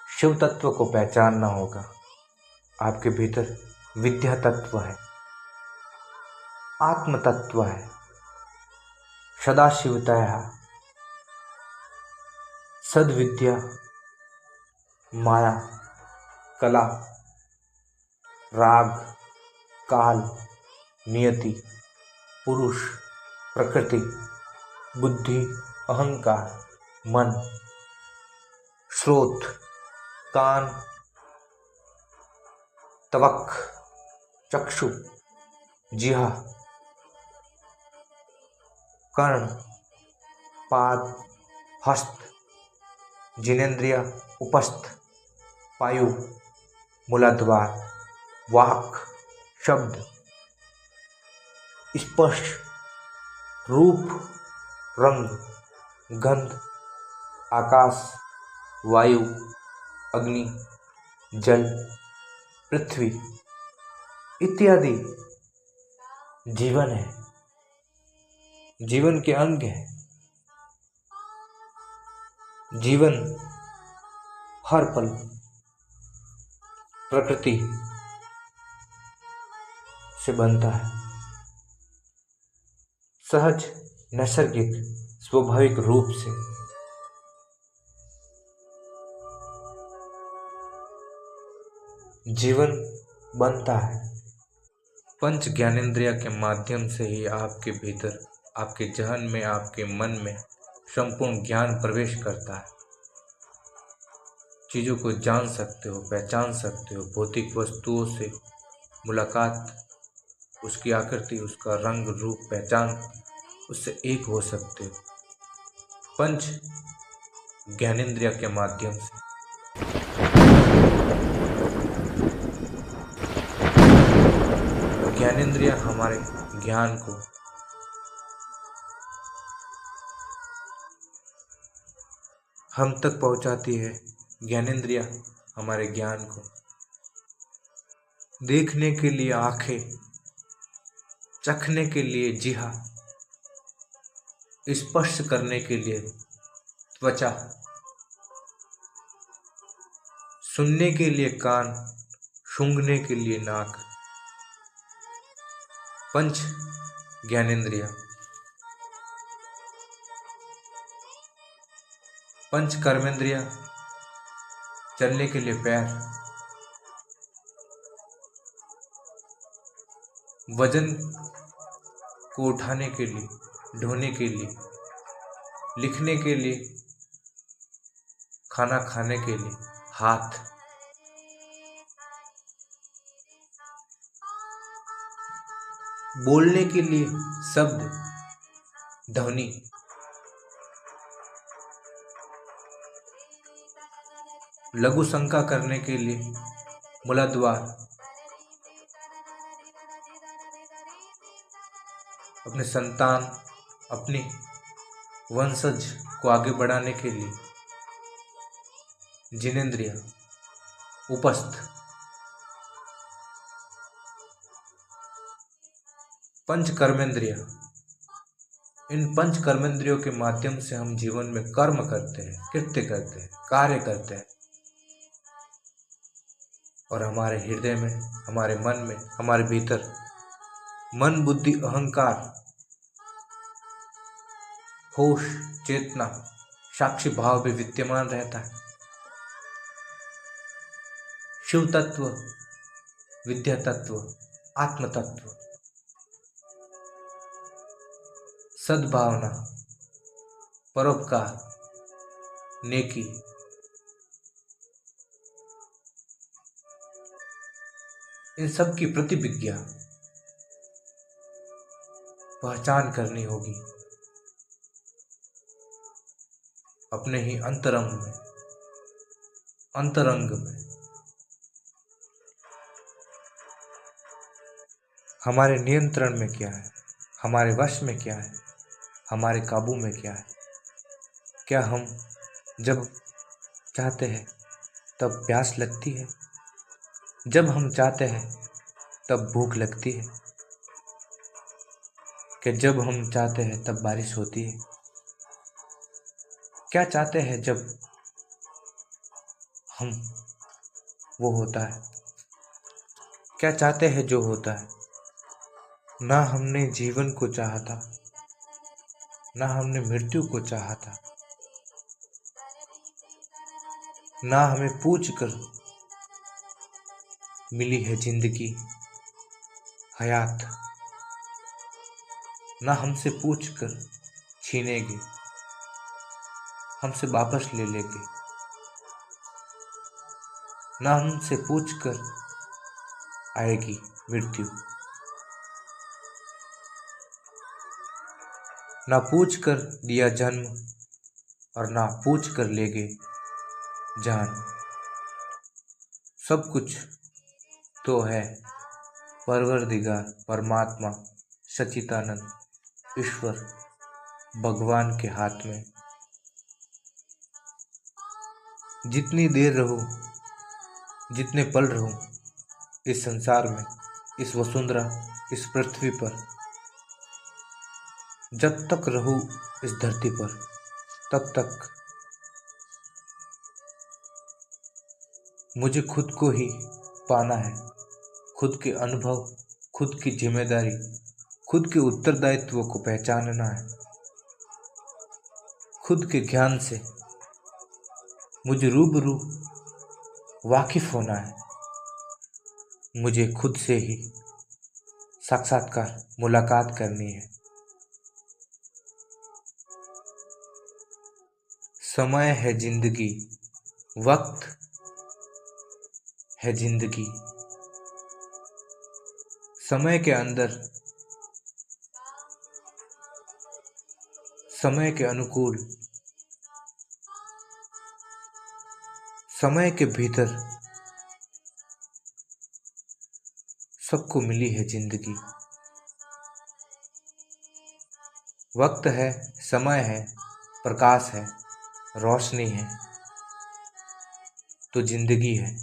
शिव तत्व को पहचानना होगा। आपके भीतर विद्या तत्व है, आत्म तत्व है, सदाशिवतया, सद्विद्या, माया, कला, राग, काल, नियति, पुरुष, प्रकृति, बुद्धि, अहंकार, मन, स्रोत, कान, त्वक, चक्षु, जिह्वा, कर्ण, पाद, हस्त, जिनेंद्रिय, उपस्थ, पायु, मूलाधार, वाक, शब्द, स्पर्श, रूप, रंग, गंध, आकाश, वायु, अग्नि, जल, पृथ्वी इत्यादि जीवन है, जीवन के अंग है। जीवन हर पल प्रकृति से बनता है, सहज, नैसर्गिक, स्वाभाविक रूप से। जीवन बनता है पंच ज्ञानेंद्रिय के माध्यम से ही। आपके भीतर, आपके जहन में, आपके मन में संपूर्ण ज्ञान प्रवेश करता है। चीज़ों को जान सकते हो, पहचान सकते हो, भौतिक वस्तुओं से मुलाकात, उसकी आकृति, उसका रंग, रूप, पहचान, उससे एक हो सकते हो पंच ज्ञानेंद्रिय के माध्यम से। ज्ञानेंद्रिय हमारे ज्ञान को हम तक पहुंचाती है, ज्ञानेंद्रिय हमारे ज्ञान को देखने के लिए आंखें, चखने के लिए जिह्वा, स्पर्श करने के लिए त्वचा, सुनने के लिए कान, सूंघने के लिए नाक, पंच ज्ञानेंद्रिय। पंच कर्मेंद्रिय, चलने के लिए पैर, वजन को उठाने के लिए, ढोने के लिए, लिखने के लिए, खाना खाने के लिए हाथ, बोलने के लिए शब्द, ध्वनि, लघु शंका करने के लिए मूलाधार, अपने संतान, अपनी वंशज को आगे बढ़ाने के लिए जिनेंद्रिय, उपस्थ, पंच कर्मेंद्रिय। इन पंच कर्मेंद्रियों के माध्यम से हम जीवन में कर्म करते हैं, कृत्य करते हैं, कार्य करते हैं और हमारे हृदय में, हमारे मन में, हमारे भीतर मन, बुद्धि, अहंकार, होश, चेतना, साक्षी भाव भी विद्यमान रहता है। शिव तत्व, विद्या तत्व, आत्म तत्व, सद्भावना, परोपकार, नेकी, इन सब की प्रतिविज्ञा पहचान करनी होगी अपने ही अंतरंग में। हमारे नियंत्रण में क्या है, हमारे वश में क्या है, हमारे काबू में क्या है। क्या हम जब चाहते हैं तब प्यास लगती है, जब हम चाहते हैं तब भूख लगती है, कि जब हम चाहते हैं तब बारिश होती है। क्या चाहते हैं जब हम वो होता है, क्या चाहते हैं जो होता है। ना हमने जीवन को चाहा था, ना हमने मृत्यु को चाहा था, ना हमें पूछ कर मिली है जिंदगी हयात, ना हमसे पूछ कर छीनेगे, हमसे वापस ले लेंगे, ना हमसे पूछ कर आएगी मृत्यु, ना पूछ कर दिया जन्म और ना पूछ कर लेगे जान। सब कुछ तो है परवरदिगार, परमात्मा, सच्चिदानंद ईश्वर भगवान के हाथ में। जितनी देर रहूं, जितने पल रहूं इस संसार में, इस वसुंधरा, इस पृथ्वी पर, जब तक रहूं इस धरती पर, तब तक मुझे खुद को ही पाना है। खुद के अनुभव, खुद की जिम्मेदारी, खुद के उत्तरदायित्व को पहचानना है। खुद के ज्ञान से मुझे रूबरू वाकिफ होना है। मुझे खुद से ही साक्षात्कार, मुलाकात करनी है। समय है जिंदगी, वक्त है जिंदगी। समय के अंदर, समय के अनुकूल, समय के भीतर सबको मिली है जिंदगी। वक्त है, समय है, प्रकाश है, रोशनी है, तो जिंदगी है।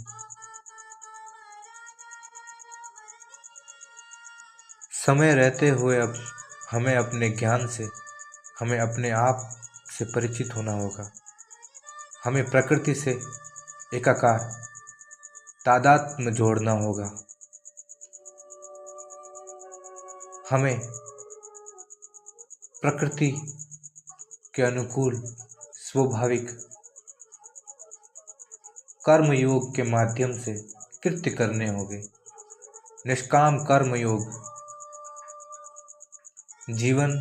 समय रहते हुए अब हमें अपने ज्ञान से, हमें अपने आप से परिचित होना होगा। हमें प्रकृति से एकाकार, तादाद में जोड़ना होगा। हमें प्रकृति के अनुकूल स्वाभाविक कर्म योग के माध्यम से कृत्य करने होंगे। निष्काम कर्म योग जीवन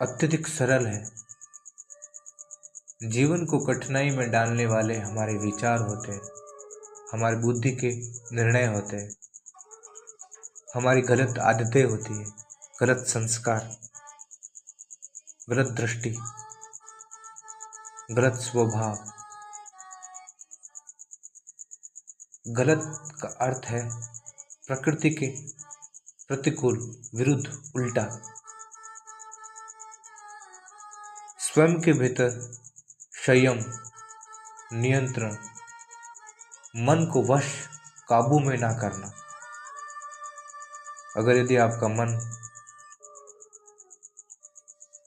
अत्यधिक सरल है। जीवन को कठिनाई में डालने वाले हमारे विचार होते हैं, हमारी बुद्धि के निर्णय होते हैं, हमारी गलत आदतें होती है, गलत संस्कार, गलत दृष्टि, गलत स्वभाव। गलत का अर्थ है प्रकृति के प्रतिकूल, विरुद्ध, उल्टा। स्वयं के भीतर संयम, नियंत्रण, मन को वश, काबू में ना करना। अगर यदि आपका मन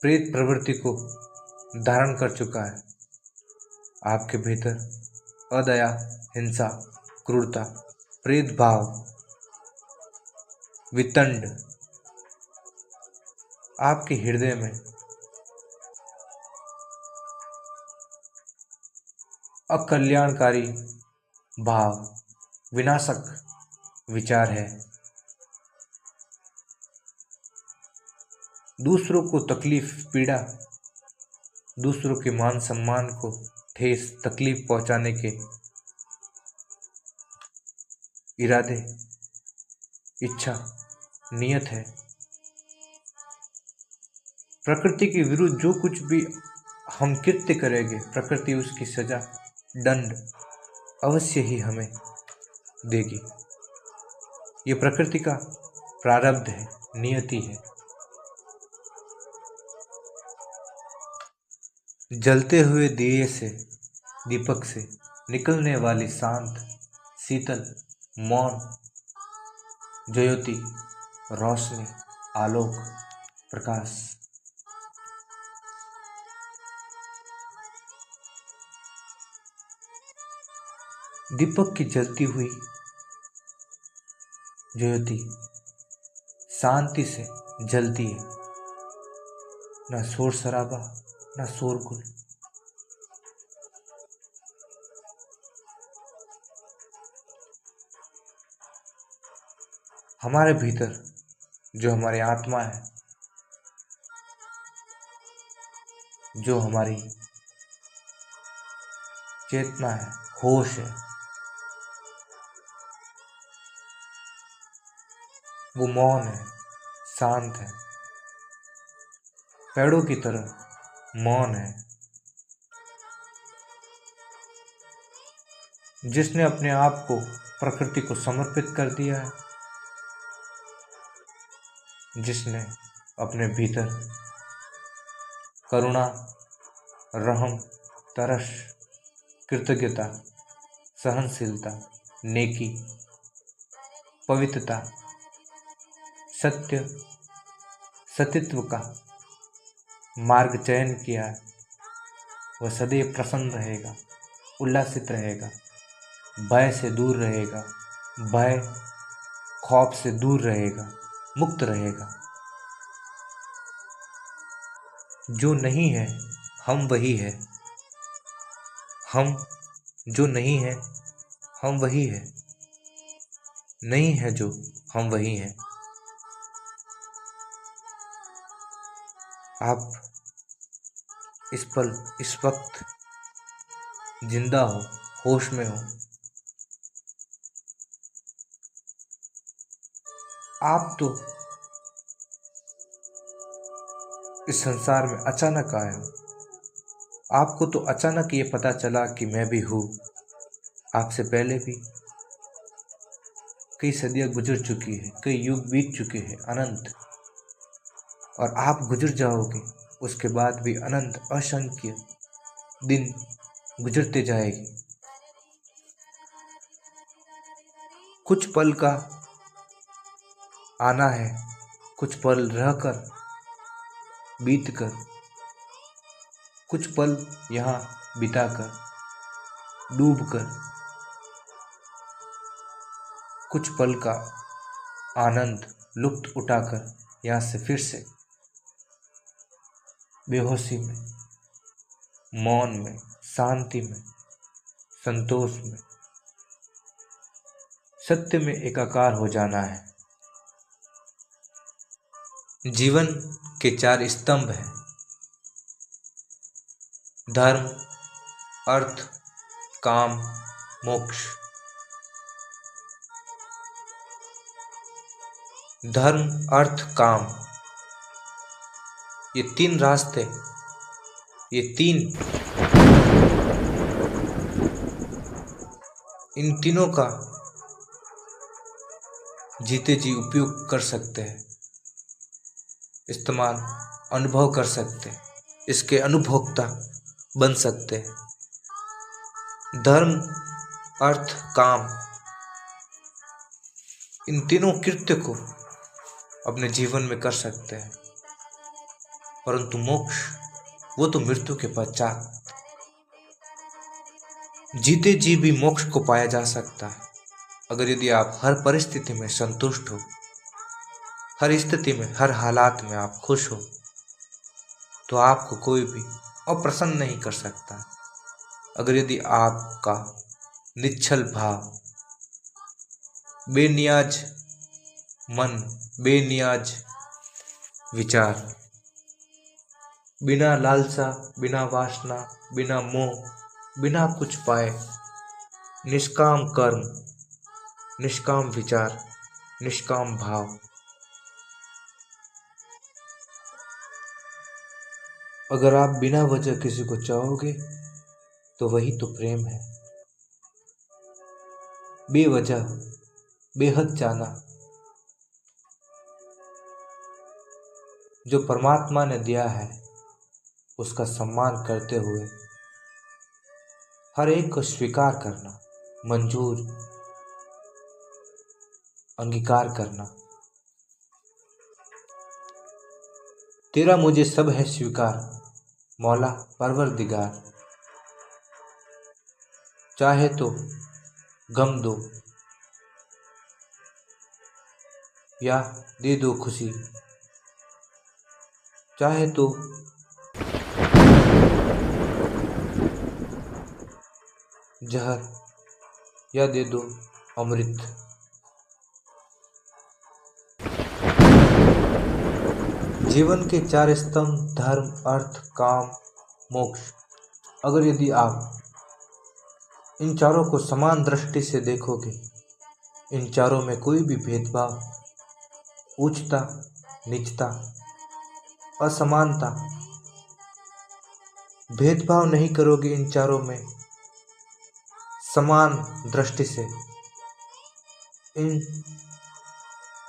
प्रेत प्रवृत्ति को धारण कर चुका है, आपके भीतर अदया, हिंसा, क्रूरता, प्रेत भाव, वितंड, आपके हृदय में अकल्याणकारी भाव, विनाशक विचार है, दूसरों को तकलीफ, पीड़ा, दूसरों के मान सम्मान को ठेस तकलीफ पहुंचाने के इरादे, इच्छा, नियत है। प्रकृति के विरुद्ध जो कुछ भी हम कृत्य करेंगे, प्रकृति उसकी सजा, दंड अवश्य ही हमें देगी। ये प्रकृति का प्रारब्ध है, नियति है। जलते हुए दिए से, दीपक से निकलने वाली शांत, शीतल, मौन ज्योति, रोशनी, आलोक, प्रकाश। दीपक की जलती हुई ज्योति शांति से जलती है, न शोर शराबा, न शोरगुल। हमारे भीतर जो हमारी आत्मा है, जो हमारी चेतना है, होश है, वो मौन है, शांत है, पेड़ों की तरह मौन है। जिसने अपने आप को प्रकृति को समर्पित कर दिया है, जिसने अपने भीतर करुणा, रहम, तरस, कृतज्ञता, सहनशीलता, नेकी, पवित्रता, सत्य, सतीत्व का मार्ग चयन किया है, वह सदैव प्रसन्न रहेगा, उल्लासित रहेगा, भय से दूर रहेगा, भय खौफ से दूर रहेगा, मुक्त रहेगा। जो नहीं है हम वही है, हम जो नहीं है हम वही है, नहीं है जो हम वही हैं। आप इस पल, इस वक्त जिंदा हो, होश में हो। आप तो इस संसार में अचानक आए हो। आपको तो अचानक ये पता चला कि मैं भी हूँ। आपसे पहले भी कई सदियां गुजर चुकी है, कई युग बीत चुके हैं, अनंत। और आप गुजर जाओगे, उसके बाद भी अनंत असंख्य दिन गुजरते जाएगी। कुछ पल का आना है, कुछ पल रहकर, बीतकर, कुछ पल यहाँ बिताकर, डूबकर, कुछ पल का आनंद लुत्फ उठाकर यहाँ से फिर से बेहोशी में, मौन में, शांति में, संतोष में, सत्य में एकाकार हो जाना है। जीवन के 4 स्तंभ हैं: धर्म, अर्थ, काम, मोक्ष। धर्म, अर्थ, काम, ये 3 रास्ते, ये 3, इन तीनों का जीते जी उपयोग कर सकते हैं, इस्तेमाल, अनुभव कर सकते हैं, इसके अनुभोक्ता बन सकते हैं। धर्म, अर्थ, काम, इन तीनों कृत्य को अपने जीवन में कर सकते हैं, परंतु मोक्ष वो तो मृत्यु के पश्चात। जीते जी भी मोक्ष को पाया जा सकता है, अगर यदि आप हर परिस्थिति में संतुष्ट हो, हर स्थिति में, हर हालात में आप खुश हो तो आपको कोई भी अप्रसन्न नहीं कर सकता। अगर यदि आपका निश्चल भाव, बेनियाज मन, बेनियाज विचार, बिना लालसा, बिना वासना, बिना मोह, बिना कुछ पाए, निष्काम कर्म, निष्काम विचार, निष्काम भाव, अगर आप बिना वजह किसी को चाहोगे तो वही तो प्रेम है। बेवजह बेहद जाना जो परमात्मा ने दिया है उसका सम्मान करते हुए हर एक को स्वीकार करना, मंजूर, अंगीकार करना। तेरा मुझे सब है स्वीकार, मौला परवरदिगार। चाहे तो गम दो या दे दो खुशी, चाहे तो जहर या दे दो अमृत। जीवन के 4 स्तंभ धर्म, अर्थ, काम, मोक्ष। अगर यदि आप इन चारों को समान दृष्टि से देखोगे, इन चारों में कोई भी भेदभाव, ऊंचता, नीचता, असमानता, भेदभाव नहीं करोगे, इन चारों में समान दृष्टि से इन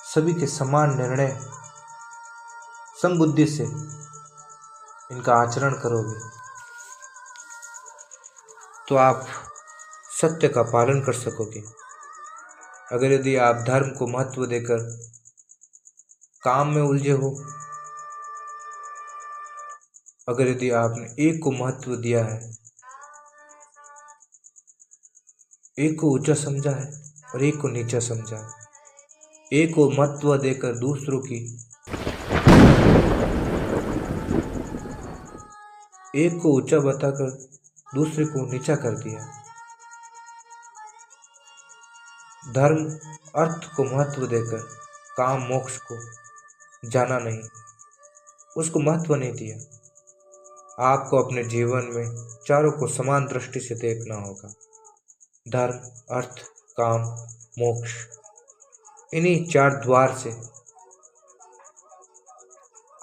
सभी के समान निर्णय समबुद्धि से इनका आचरण करोगे तो आप सत्य का पालन कर सकोगे। अगर यदि आप धर्म को महत्व देकर काम में उलझे हो, अगर यदि आपने एक को महत्व दिया है, एक को ऊंचा समझा है और एक को नीचा समझा है, एक को महत्व देकर दूसरों की, एक को ऊंचा बताकर दूसरे को नीचा कर दिया, धर्म अर्थ को महत्व देकर काम मोक्ष को जाना नहीं, उसको महत्व नहीं दिया। आपको अपने जीवन में चारों को समान दृष्टि से देखना होगा। धर्म, अर्थ, काम, मोक्ष, इन्हीं 4 द्वार से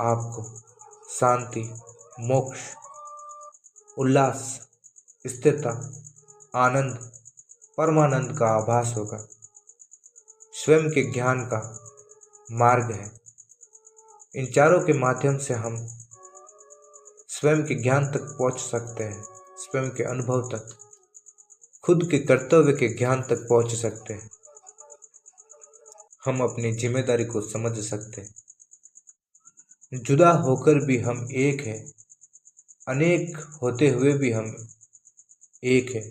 आपको शांति, मोक्ष, उल्लास, स्थिरता, आनंद, परमानंद का आभास होगा। स्वयं के ज्ञान का मार्ग है। इन चारों के माध्यम से हम स्वयं के ज्ञान तक पहुंच सकते हैं, स्वयं के अनुभव तक, खुद के कर्तव्य के ज्ञान तक पहुंच सकते हैं। हम अपनी जिम्मेदारी को समझ सकते हैं। जुदा होकर भी हम एक हैं, अनेक होते हुए भी हम एक हैं।